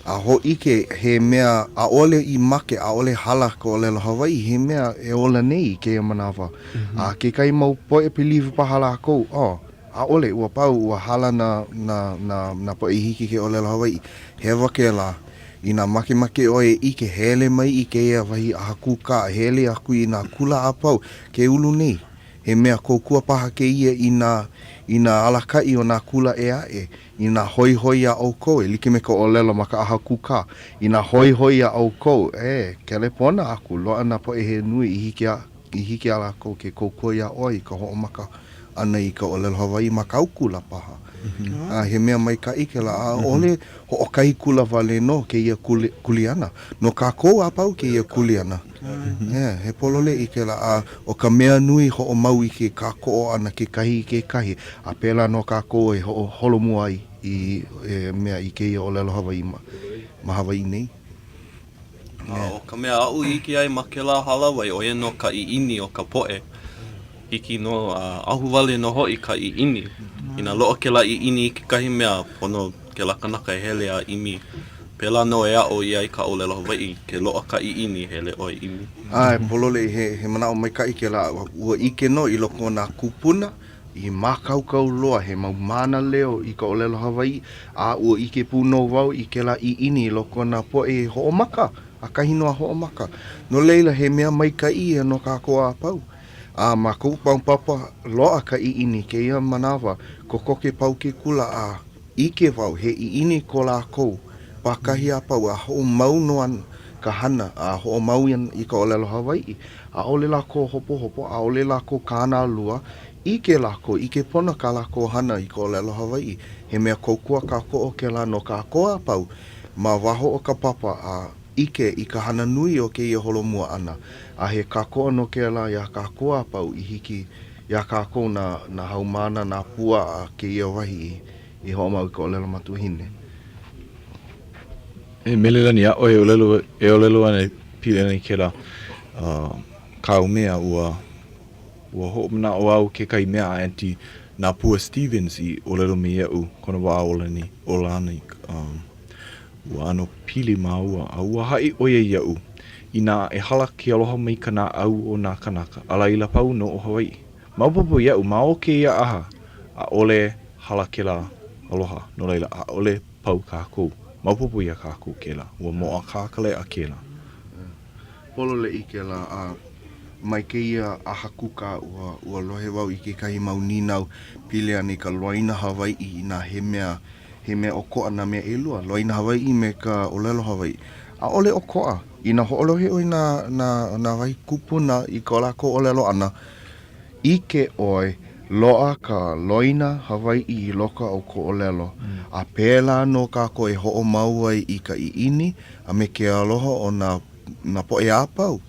a ho ike he mea a ole I make, a ole hala ko Lelo Hawaiʻi, he mea e ola nei ke ia manawa. A ke kai mau poe pilivu pahala kou, a ole ua pau ua hala na poe hiki ke o Lelo Hawaiʻi. He wake la, I nā make oe ike hele mai I ke ia wahi a haku ka, hele aku I nā kula apau, ke ulu nei. He mea kōkua paha ke ia I nā alakai o nā kula I nā hoi a au kou, like me ka o lelo ma ka haku ka, I nā hoi a au kou, kele pona aku, loa na po he nui I hiki ala kou ke kōkua ia oi, ka ho maka ana I ka o Lelo Hawaiʻi ma ka kula paha. He mea mai ka ike la, ole ho o kai kula wale no ke ia kuliana, no ka kou apau ke ia kuliana. He polole ike la, o ka mea nui ho o mau I ke ka ko ana ke kahi, a pela no ka kou e ho holomua I mea I ke ia o Lelo Hawaiʻi ma Hawaiʻi nei. O ka mea au iki ai ma ke la halawai, o no ka iini o ka poe. Hiki no ahu wale no hoi ka iini. Ina loa ke la iini I ke kahi mea, pono ke la kanaka e hele a imi. Pela no e ao I ai ka o Lelo Hawaiʻi, ke loa ka iini hele o imi. Polole he manao mai ka ike la, ua ike no I loko nā kupuna, I makaukau loa, he mau mana leo I ka o Lelo Hawaiʻi, ua ike puno wau I ke la iini I loko nā poe hoʻomaka, a kahinoa hoʻomaka. No leila he mea mai ka I no ka koa apau. Ma kou paupapa loa ka iini ke ia manawa, ko koke pau ke kula ike wau, he iini ko la kou, pakahi apau, ho mau noan ka hana, ho mau ian I ka o Lelo Hawaiʻi, ole la ko hopo, ole la ko kāna lua, ike la ko, ike pona ka la ko hana I ka o Lelo Hawaiʻi, he mea koukua ka ko o ke la no ka koa apau, ma waho o ka papa, ike I ka hana nui o ke ia holomua ana, he kako no ke la ia kako apau I hiki, ia kako na haumana na pua ke ia wahi I ho mau I ka o Lelo matuhine. E melelani a oe o lelo ane pile nei ke la ka mea ua ho mana o au ke kai mea anti na pua Stevens I o lelo me au kona wa olani olani ua ano pili maua a ua hai oe iau ina e hala ki aloha mai kana au o nā kanaka ala ila pau no o Hawaiʻi maupopo iau ma o ke ia aha a ole hala ke la aloha no leila a ole pau kākou maupopo ia kākou ke la ua moa kākale a ke la Polole I ke la mai ke ia a hakuka ua lohe wau I ke kahi mau ninau pile ane ka loina Hawaiʻi na he mea o koa na mea elua loina Hawaiʻi me ka o Lelo Hawaiʻi a ole o koa ina hoʻolohe oi na wai kupuna I ka lako o lelo ana ike oi loa ka loina Hawaiʻi I loka o ko o lelo a pēla no kako e hoʻo mau ai I ka iini a me ke aloha o na poe apau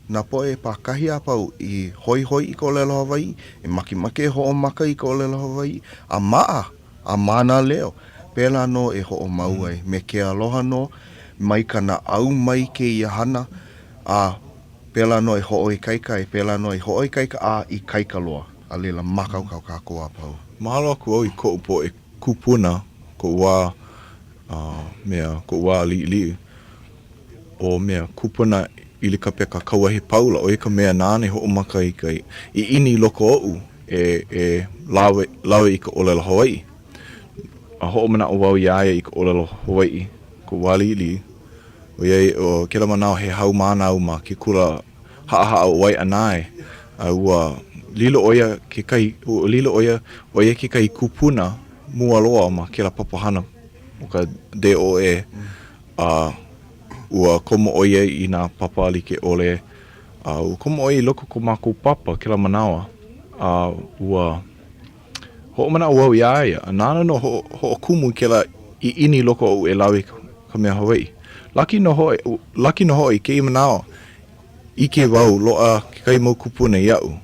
na poe pakahi apau I hoi I ka o Lelo Hawaiʻi e makimake e hoʻo maka I ka o Lelo Hawaiʻi a maa a mana leo pēla no e hoʻo mau ai me ke aloha no mai kana au mai ke ia hana a pēla no e hoʻo I kaika e pēla no e hoʻo I kaika a I kaika loa a lela makau kau kako apau mahalo aku au I ko po e kupuna ko wa mea ko wa li o mea kupuna I le kapeka kauahi paula o ka mea nane ho maka I kai I ini loko o e lawe I ka o Lelo Hawaiʻi a ho mana o wau ia I ka o Lelo Hawaiʻi ko wali o ia o ke la manao he hau mana au ma ke kula ha o wai anai a ua lilo oia ke kai o lilo oia ke kai kupuna mua loa ma ke la papahana o ka DOE ua komo oia I nā papa ali ke ole ua komo oia I loko ko mākou papa ke la manawa ua ho mana o ia ia nana no ho kumu ke la I ini loko o e lawe ka mea Hawaiʻi laki no hoi ke I manawa I ke wau loa ke kai mau kupuna iau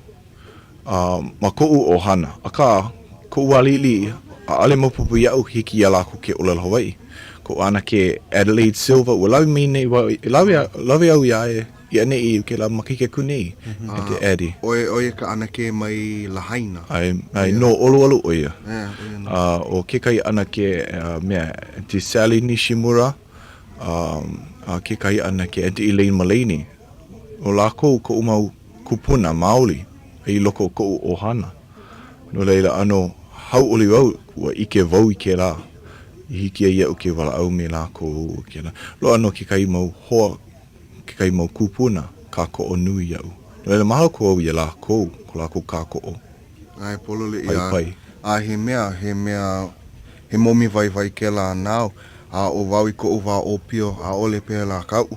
ma ko'u o hana a ka ko'u alili a ale maupupu iau hiki ia lako ke o Lelo Hawaiʻi ko ana ke Adelaide Silver ua lau mi nei wa lawe au ia e ia nei I ke la makike kunei e te Eddie. Oe ka ana ke mai lahaina. Ai no olu o ia. O ke kai ana ke mea Auntie Sally Nishimura, ke kai ana ke Auntie Elaine Malini. O lako ko umau kupuna maoli I loko ko ohana. No leila ano hau'oli wau ua ike vau I ke la. I hiki ia o ke wala au me lako ke la. Lo ano ke kai mau hoa, ke kai mau kupuna ka ko o nui iau. No leila mahalo ko au ia lako, ko lako ka ko o. Ai polo le Pai. He mea, he momi vai ke la nao. O wau I ko o wā o pio, a ole pēr la kau.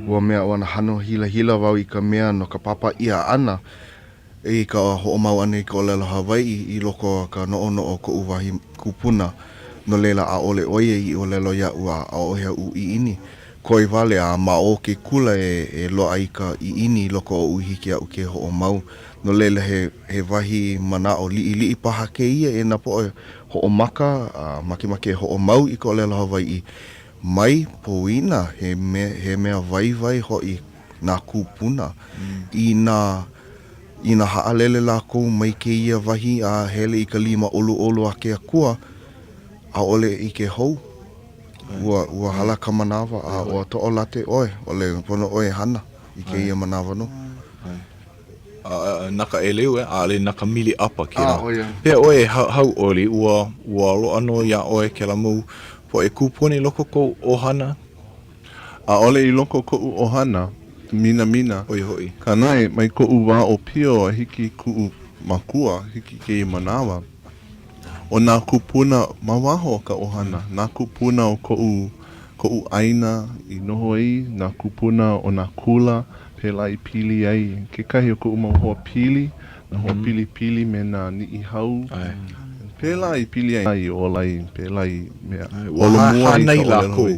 Ua mea wana hano hila wau I ka mea no ka papa ia ana. I ka ho mau ane I ka olelo Hawaiʻi I loko ka no ko uwahi kupuna. No leila a ole oie I olelo ia ua a ohea u I ini. Koi vale a ma o ke kula e loa I ka I ini loko o uhiki a uke ho mau. No leila he wahi mana o li paha ke ia e na po ho maka, make ho mau I ka olelo Hawaiʻi. Mai poina he mea vai hoi nā kupuna I na haalele lako mai ke ia wahi a hele I ka lima olu a ke akua a ole I ke hou ua hala ka manawa a ua to'o late oe ole pono oe hana I ke ia manawa no naka e leu ale naka mili apa ke la pea oe hau'oli ua lo ano ia oe ke la mu po e kupone loko ko ohana. A ole I loko ko ohana, mina. Oi hoi. Kanai, mai ko wā o pio hiki ku makua, hiki ke manawa. O nā kupuna mawaho ka ohana. Nā kupuna o ko aina I noho ai, nā kupuna o nā kula, pela I pili ai. Ke kahi o ko hoa pili, na hoa pili me nā ni hau. Pela I pili ai o lai, pela I mea. Olo hanei lako.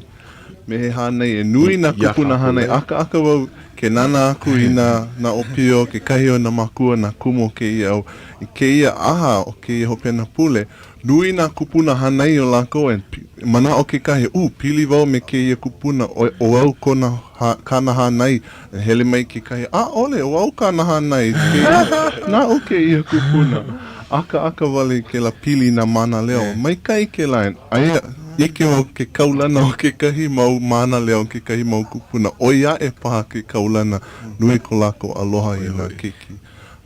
Me he hanei, e nui na kupuna hanei. Aka wau, ke nana aku I na opio, ke kahi o na makua, na kumo ke ia au. I ke ia aha o ke ia hopena pule. Nui na kupuna hanei o lako, mana o ke kahi, pili wau me ke ia kupuna, o au kona kana hanei. Hele mai ke kahi, ole, o au kana hanei. Na o ke ia kupuna. Aka wale ke la pili na mana leo. Mai kai ke lain. Aia, eke o ke kaulana o ke kahi mau mana leo ke kahi mau kupuna. O ia e paha ke kaulana. Nui ko lako aloha I na keki.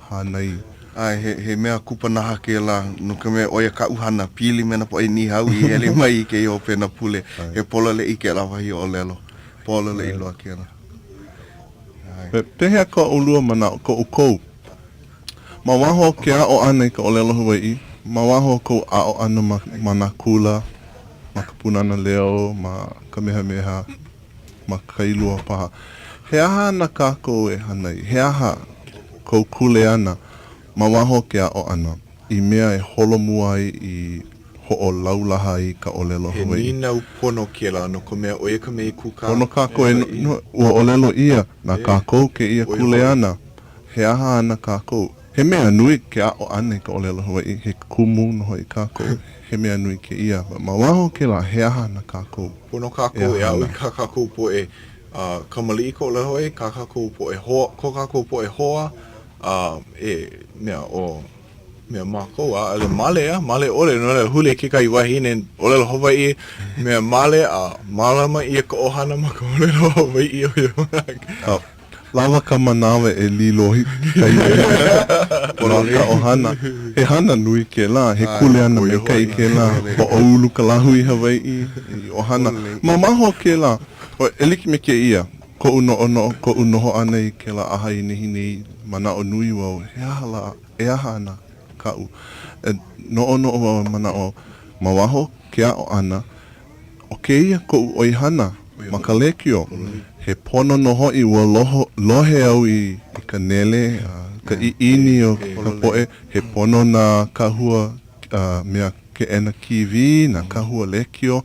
Hanai. Ai, he mea kupanaha ke la. No ka mea oia ka uhana pili mena po e ni hau I hele mai I ke I o pena pule. He pola le I ke la wahi o lelo. Pola le I loa ke la. Pehea ka olua mana ko ukou. Ma waho ke a o ana I ka olelo Hawaiʻi. Ma waho ko a o ana mana kula, ma ka punana leo, ma kamehameha, ma kailua paha. He aha ana kākou e hanai. He aha kou kule ana. Ma waho ke a o ana. I mea e holomua ai I ho'o laulaha I ka olelo Hawaiʻi. He nina upono ke la no ko mea oia ka mei kuka. Pono kākou e ua olelo ia. Na kākou ke ia kule ana. He aha ana kākou. He mea nui ke a o ane ka olelo Hawaiʻi, he kumu noho I kākou. He mea nui ke ia. Ma waho ke la he aha na kākou. Pono kākou e au I ka kākou po e kamali ko olelo Hawaiʻi, ka kākou po e hoa, ko kākou po e hoa, mea mākou ale male ole, no le hule ke kai wahine olelo Hawaiʻi, mea male malama ia ka ohana ma ka olelo Hawaiʻi o Lava ka manawa e lilo kai Ora ka ohana. He hana nui ke la, he kule ana me kai ke la. O oulu ka lahu I Hawaiʻi, I ohana. Ma maho ke la, o eliki me ke ia, ko unoho ana I ke la aha I nehine mana o nui wau. He aha e aha ana kau. No wau mana o mawaho ke a o ana. O ke ia ko oihana, makalekio. He pono noho I ua lohe au I ka nele, ka iini o ka poe, he pono na kahua mea ke ena kiwi, na kahua lekio,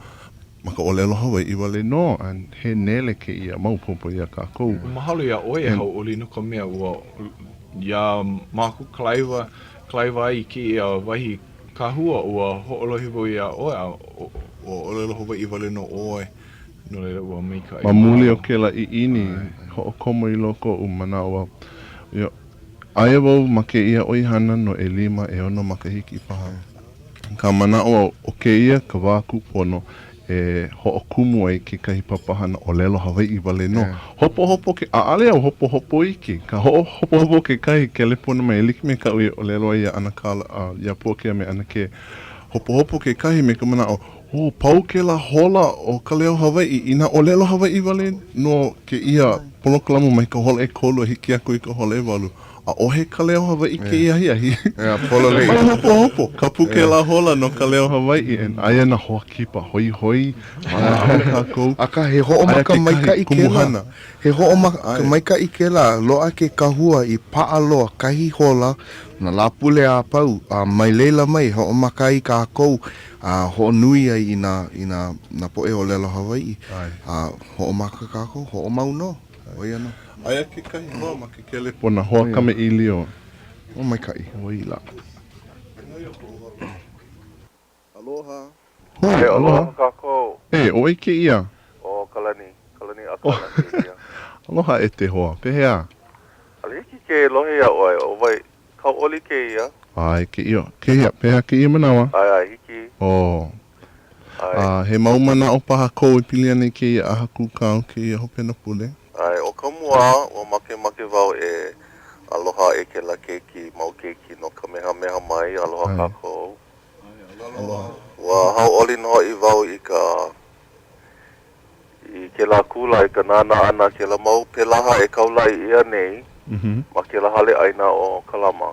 ma ka olelo Hawaiʻi wale no, an he nele ke ia maupopo ia kākou. Mahalo ia oe hau'oli no ka mea ua ia māku klaiwa ai ki ia wahi kahua ua ho'olohi wau ia oe o lelo Hawaiʻi wale no oe. No lelo ua mai ka Ma muli o ke la I ini, ho komo I loko o manawa. Aia wau ma ke ia oihana no e 5 e 6 makahiki paha. Ka manawa o ke ia ka wāku pono e ho'okumu ai ke kahi papahana o lelo Hawaiʻi wale no. Hopo ke aale au hopo iki. Ka hopo ke kahi ke lepona mai like me ka ui o lelo ia ana kala ia Puakea me ana ke hopo ke kahi me ka manawa pau ke la hola o Ka Leo Hawaiʻi ina o lelo Hawaiʻi wale no ke ia polokalamu mai ka hola e kolu hiki aku I ka hola e walu. A ohe Ka Leo Hawaiʻi ke iahi. Pololei. Hopo. Ka puke la hola no Ka Leo Hawaiʻi. And aia na hoa kipa hoi. Aka he ho'omaka maika I ke la. He ho'omaka maika I ke la. Loa ke kahua I paa loa kahi hola. Na lapule a pau. Mai leila mai ho'omaka I ka kou. Ho nui ai ina poe o lelo Hawaiʻi. Ho'omaka ka kou. Ho'omau no. Oia no. Aia ke kahi hoa ma ke kele pona hoa kame ilio. O mai kai. Oila. Aloha. Aloha. Kako. Oi ke ia. O Kalani Akaka ke ia. Aloha e te hoa. Pehea. Aliki ke lohe a oe o vai Hau'oli ke ia. Ai ke ia. Ke ia. Pehea ke ia manawa. Ai hiki. He maumana o paha kou I pili ane ke ia aha kukau ke ia hopena pule. Ai o kamua o make wau e aloha e ke la keiki mau keiki no kamehameha mai aloha kako. Aloha. Wa Hau'oli no I wau I ke la kula I ka nana ana ke la mau pelaha e kaula I ia nei. Ma ke la hale aina o kalama.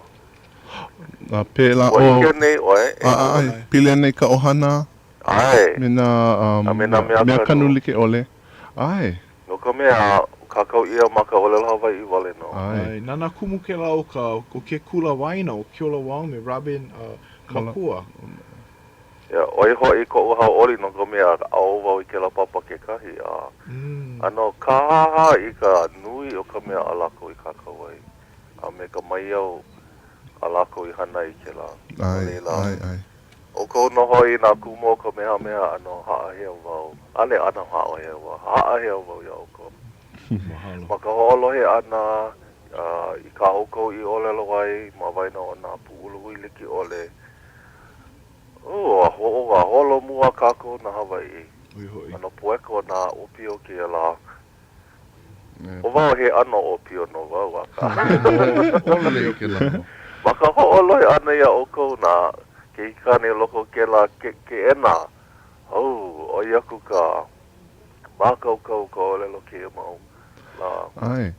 Pela o. Wa ike nei oe. Pili ane ka ohana. Ai. Mena mea kanu like ole. Ai. No ka mea kakau ia maka o lelo Hawaiʻi wale no. Ai, nana kumu ke la o ke kula waina o Keola Wau me Robin Makua. Ia, oi hoi ko u Hau'oli no ka mea au wau I ke la papa ke kahi. Ano kaha I ka nui o ka mea alako I kakau ai. A me ka mai au alako I hana I ke la. Ai. O kou no hoi nā kumo ka mea ano haa hea wau. Ale ana haa hea wau. Haa hea wau ia o kou. Maka ho'olohe ana I ka oko I olelo ai ma waina o nā pu'ulu I liki ole. A holo mua kako na Hawaiʻi. Ano pueko na opio ke la. O wau he ano opio no wau aka. Maka ho'olohe ana ia oko na ke ikane loko ke la ke ena. O iaku ka mākaukau ka olelo ke mau. Ai.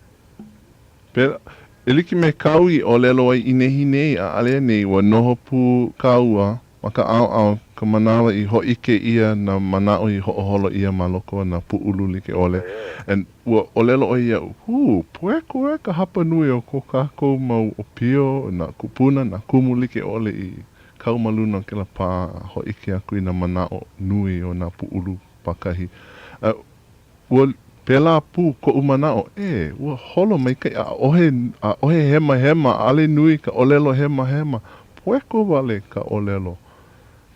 Pera, eliki me kau I olelo ai inehi nei a alea nei wa noho pu kaua ma ka au ka manawa I ho ike ia na manao I ho'oholo ia ma loko na pu'ulu like ole. And ua olelo o ia, pueko e ka hapa nui o ko kako mau o pio na kupuna na kumu like ole I kau maluna ke la pā ho ike aku I na manao nui o na pu'ulu pakahi. Ua pela pu ko umanao ua holo mai kai a ohe hema ale nui ka olelo hema pueko vale ka olelo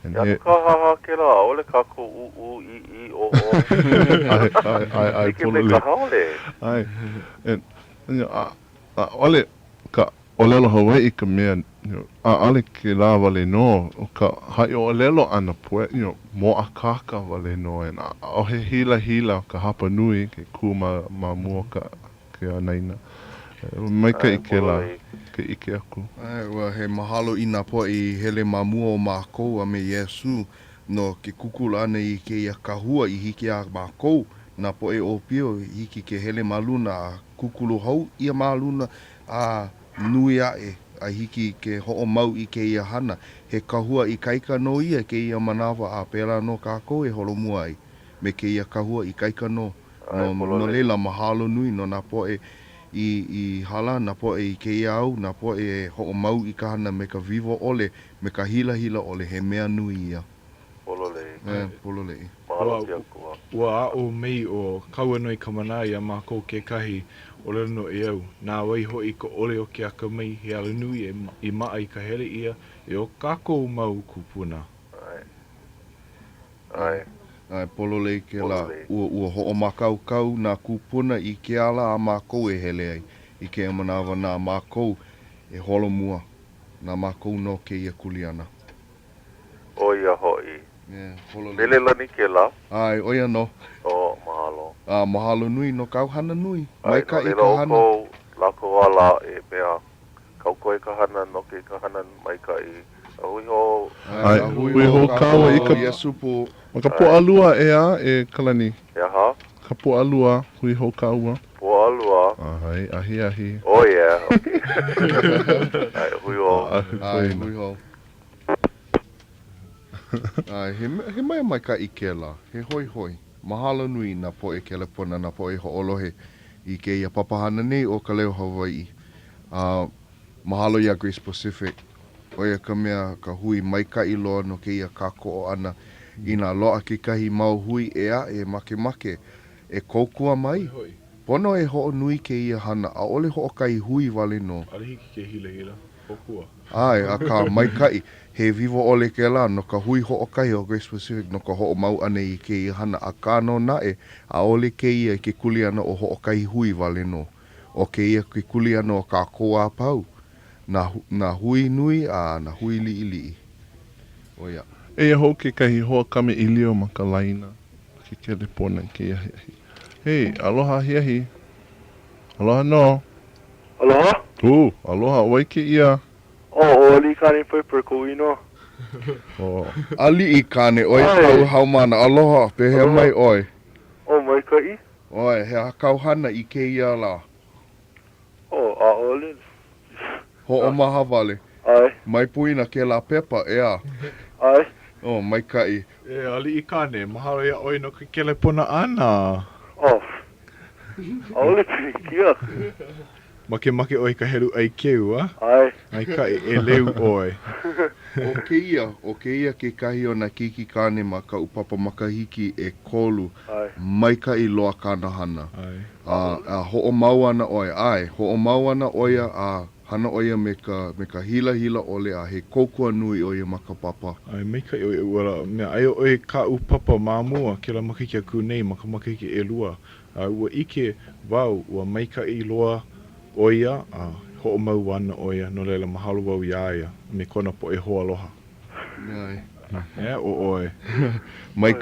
Ya ka haha ke la ole kako I o ai polole ai ole ka olelo Hawaiʻi ka mea ale ke la vale no o ka hai o olelo ana pue mo akaka vale no and ohe hila ka hapa nui ke kuma ma mua ka ke anaina mai ka ike la ke ike aku ai wa he mahalo ina po I hele mamua o mākou a me Iesu no ke kukula ana I ke ia kahua I hiki a mākou na po e opio hiki ke hele maluna kukulu hau ia maluna a nui ae a hiki ke ho'o mau I ke ia hana. He kahua I kaika no ia ke ia manawa a pera no kako e holomua ai. Me ke ia kahua I kaika no. No leila mahalo nui no na poe I hala na poe I ke ia au na poe ho'o mau I ka hana me ka vivo ole me ka hila ole he mea nui ia. Pololei. Ua o mei o kauanoi ka mana I a mākou ke kahi o lero no e au. Nā wai hoi ko ole o ke aka mai he ala nui I maa I ka hele ia e o kako mau kupuna. Ai, pololei ke la ua ho'o makau nā kupuna I ke ala a mākou e hele ai. I ke manawa nā mākou e holomua. Nā mākou no ke ia kuliana. Oia hoi. Pololei. Lelena Nicholas. Ai, oia no. Mahalo. Mahalo nui no kau hana nui. Mai ka I ka hana. Lako ala e mea. Kau koe ka hana no ke ka hana mai ka I. Ahui ho. Ahui ho kawa I ka Yesupo. Ma ka po alua e kalani. Yaha. Ka po alua hui ho kaua. Po alua. Ahi. Oh yeah. Okay. Ai hui ho. Ai hui ho. Ai he mai ka I ke la. He hoi. Mahalo nui na po e kelepona na po e ho'olohe I ke ia papahana nei o Ka Leo Hawaiʻi. Mahalo ia Grace Pacific. Oia ka mea ka hui maikai loa no ke ia kako ana I nā loa ke kahi mau hui e make e koukua mai. Pono e ho'o nui ke ia hana a ole ho'o kai hui wale no. Arihiki ke hila, kokua. Ai, a ka maikai he vivo ole ke la no ka hui ho'o kai o Grace Pacific no ka ho'o mau ane I ke ia hana a kano na a ole ke ia ke kuli ana o ho'o kai hui wale no. O ke ia ke kuli ana o ka koa pau. Na hui nui a na hui li. Oia. E ho ke kahi hoa kame ilio ma ka laina. Ke kelepona ke iahi. Hei, aloha hiahi. Aloha no. Aloha? Aloha, wai ke ia. Ali kane pai per kuino. Ali I kane, oi kau haumana. Aloha, pehe mai oi. Mai kai? Oi, he hakau hana I ke ia la. A ole. Ho'o maha wale. Ai. Mai puina ke la pepa, ea. Ai. Mai kai. Ali I kane, mahalo ia oi no ke kelepona ana. Ole pirikia. Make oi ka heru ai keu, a? Ai. Ai kai e leu oi. O ke ia ke kahi o na kiki kane ma ka upapa makahiki e kolu. Mai kai loa kana hana. A ho'o mau ana oi. Ho'o mau ana oia a hana oia me ka hila ole a he kokua nui oia ma ka papa. Ai, mai kai oi ua mea ai oi ka upapa mamua ke la makiki a kunei ma ka makiki e lua. Ua ike wau ua mai kai loa oia a ho'o mau ana oia no leila mahalo wau iaia me kona po e hoa aloha. Ai. Oi. Mai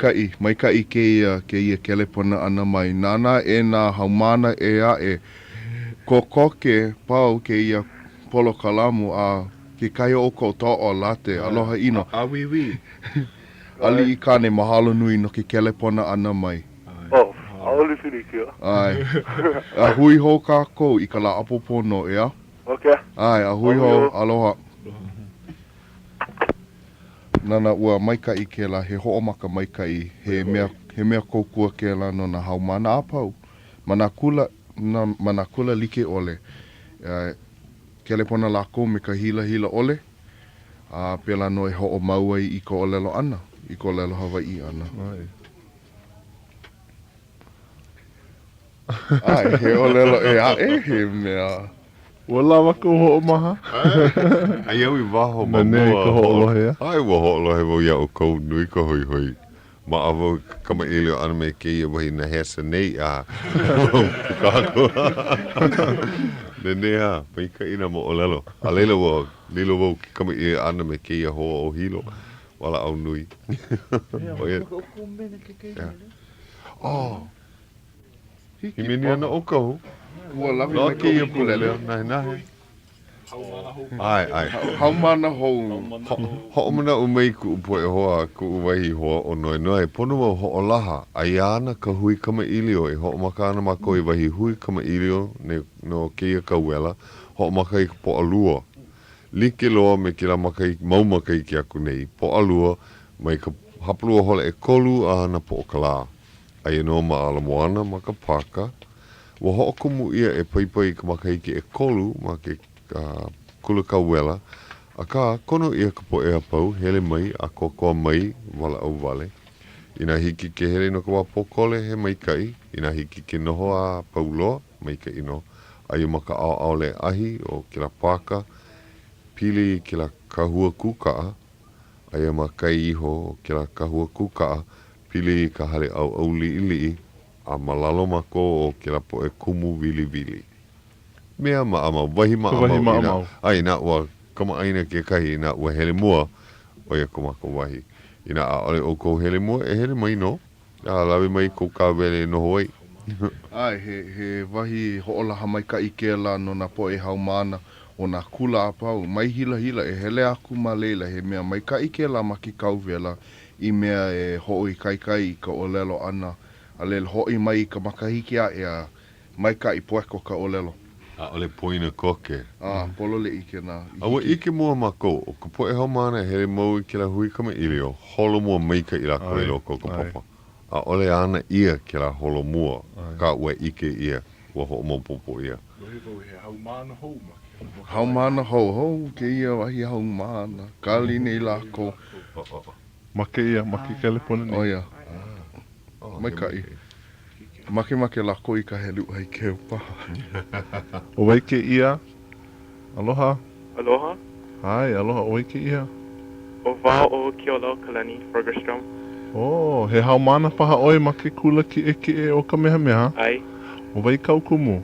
kai ke ia kelepona ana mai. Nana e nā haumana e kokoke pau ke ia polo kalamu a ke kai o ko to'o latte. Aloha ino. Wi. Ali I kane mahalo nui no ke kelepona ana mai. Aole pirikia. Ai. A hui ho kako I ka la apopono, ea? Okay. Ai, a hui ho, aloha. Nana ua maikai ke la, he ho'o maka maikai, he mea koukua ke la no na haumana apau. Mana kula like ole. Kelepona lako me ka hila ole. Pela no e ho'o mauai I ko olelo ana. I ko olelo Hawaiʻi ana. Ai, he olelo he mea. Wala wako ho'o maha? Ai au I waho ma Nane ka ho'olohe. Ai wa ho'olohe wau ia o kou nui ka hoi. Ma awo kama ilio ana me ke ia wahi na hesa nei a. Kako. Nene ha, mai ka ina mo olelo. A leila wa, lilo wau ki kama ia ana me ke ia hoa o hilo. Wala au nui. Himini ana o kou. Ua lawi Loa mai ke ia kou pulele, nahe. Ai. Haumana hou. Ho'o mana umei ku upo e hoa, ku uwahi hoa o noe. Pono wa ho'o laha, ai ana ka hui kama ilio e ho'o maka ana mako I wahi hui kama ilio no keia ka wela, ho'o maka I po alua. Like loa me kila maka I mau maka I ke aku nei, po alua, mai ka hapulua hola e kolu a ana po o kala. Ai no ma ala moana maka paka, wa ho'o kumu ia e paipai ka maka I ke e kolu, ma ke kula ka wela, a ka kono ia ka po e apau, hele mai, a kokoa mai, wala au wale. Ina hiki ke hele no ka wapokole he mai kai, ina hiki ke noho a pauloa, mai ka ino. Ai maka ao le ahi o kila paka, pili kila kahua kukaa, Aia ma kai iho ke la kahua kukaa pili ka hale au li a malalo mako o ke la po e kumu vili. Mea ma ama wahi ma ama ina ua kama aina ke kahi ina ua hele mua o ia kumako wahi. Ina a ole o kou hele mua e hele mai no. A lawe mai kou ka wele noho ai. Ai, he wahi ho'olaha mai ka ike la no na po e haumana o na kula apau. Mai hila e hele aku ma leila he mea mai ka ike la maki kauwela i mea e ho'oi kai i ka olelo ana. A lele ho'i mai ka makahiki a ea mai ka i poeko ka olelo. A ole poina koke. Polo le ike na. Awa ike mua mako o ka po e haumana hele mau i ke la hui kama ilio. Holo mua mai ka i la koe loko ka papa. A ole ana ia ke la holo mua ka ua ike ia ua ho mo popo ia. Haumana hou ke ia wahi haumana kali nei lako. Make ia, make kelepona nei. Oia. Mai kai. Make lako i ka helu ai ke upaha. O wai ke ia. Aloha. Aloha. Hai, aloha. O wai ke ia. O wao o Keolo Kalani, Burgerstrom. Oh, he haumana paha oi ma ke kula ki e o Kamehameha? Ai. O wai kau kumu?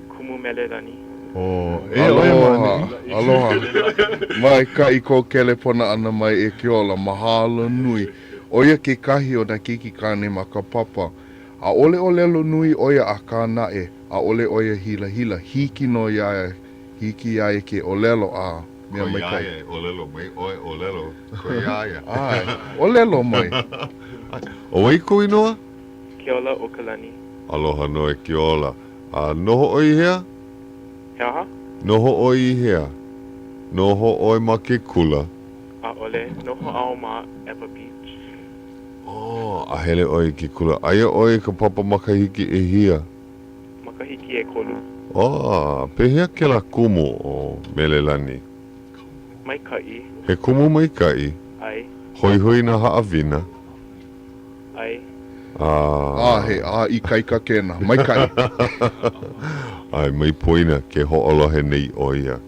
Kumu Melelani. Oh, aloha. Mai ka i ko kelepona ana mai e Keola, mahalo nui. Oia ke kahi o na kiki kane ma ka papa. A ole o lelo nui oia a ka nae. A ole oia hila. Hiki no iae. Hiki iae ke o lelo a. Ko iae o lelo mai oe o lelo. Ko iae. Ai, o lelo mai. O wai ko inoa? Keola o Kalani. Aloha no e Keola. A noho oi hea? Heaha? Noho oi hea. Noho oi ma ke kula. A ole, noho ao ma Ever Beach. Oh, a hele oi ke kula. Aia oi ka papa makahiki e hia. Makahiki e kolu. Oh, pehea ke la kumu o Melelani. Mai kai. He kumu mai kai. Ai. Hoi na haawina. Ai. I kai ka kena. Mai kai. Ai, mai poina ke ho'olohe nei oia.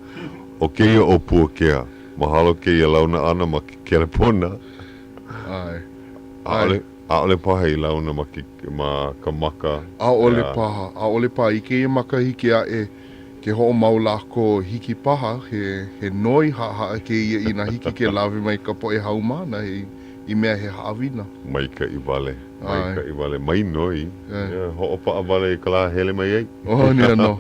O keia o Puakea. Mahalo keia launa ana ma ke kelepona. Ai. A ole paha i launa ma ka maka. A ole paha. I keia makahiki a e ke ho'o mau lako hiki paha. He noi ha ke ia i na hiki ke lawe mai ka po e haumana. I mea he haawina. Mai ka i wale. Mai noi. Ho'o pa a wale i ka la hele mai ei. Oia no.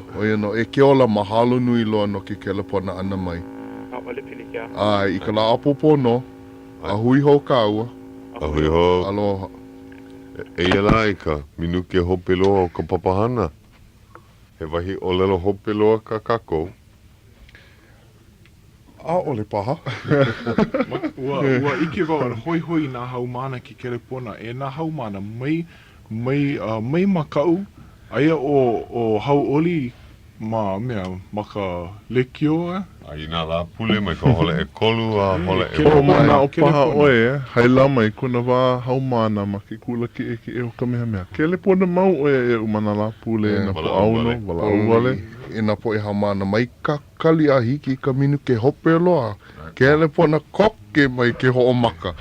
E Keola mahalo nui loa no ke kelepona ana mai. A ole pilikia. I ka la apopo no. A hui ho ka ua. A hui ho. Aloha. Eia la i ka minuke hope loa o ka papahana. He wahi o lelo hope loa ka kako. A ole paha. Ua ike wau hoi nā haumana ki kelepona. E nā haumana mai makau. Aia o Hau'oli ma ka lekio e. Ai nā la pule mai ka hole e kolu a hole e O mana o paha oe hai lama i kuna wā haumana ma ke kula ki e o Kamehameha. Kelepona mau oe e umana la pule na po auno, wala auwale. E na po e haumana mai ka kali a hiki ka minu ke hope loa. Kelepona koke mai ke ho'o maka.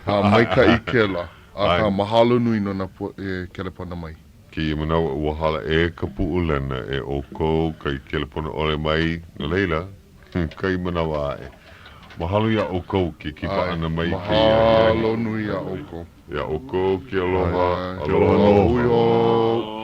Mai ka i ke la. A mahalo nui no na po e kelepona mai. Ki manawa ua hala e ka pu'ulena e o kou kai kelepona ole mai na leila. Kai manawa e. Mahalo ia o kou ki kipa ana mai ki. Mahalo nui ia o kou. Ia o kou ki aloha. Aloha no hui ho.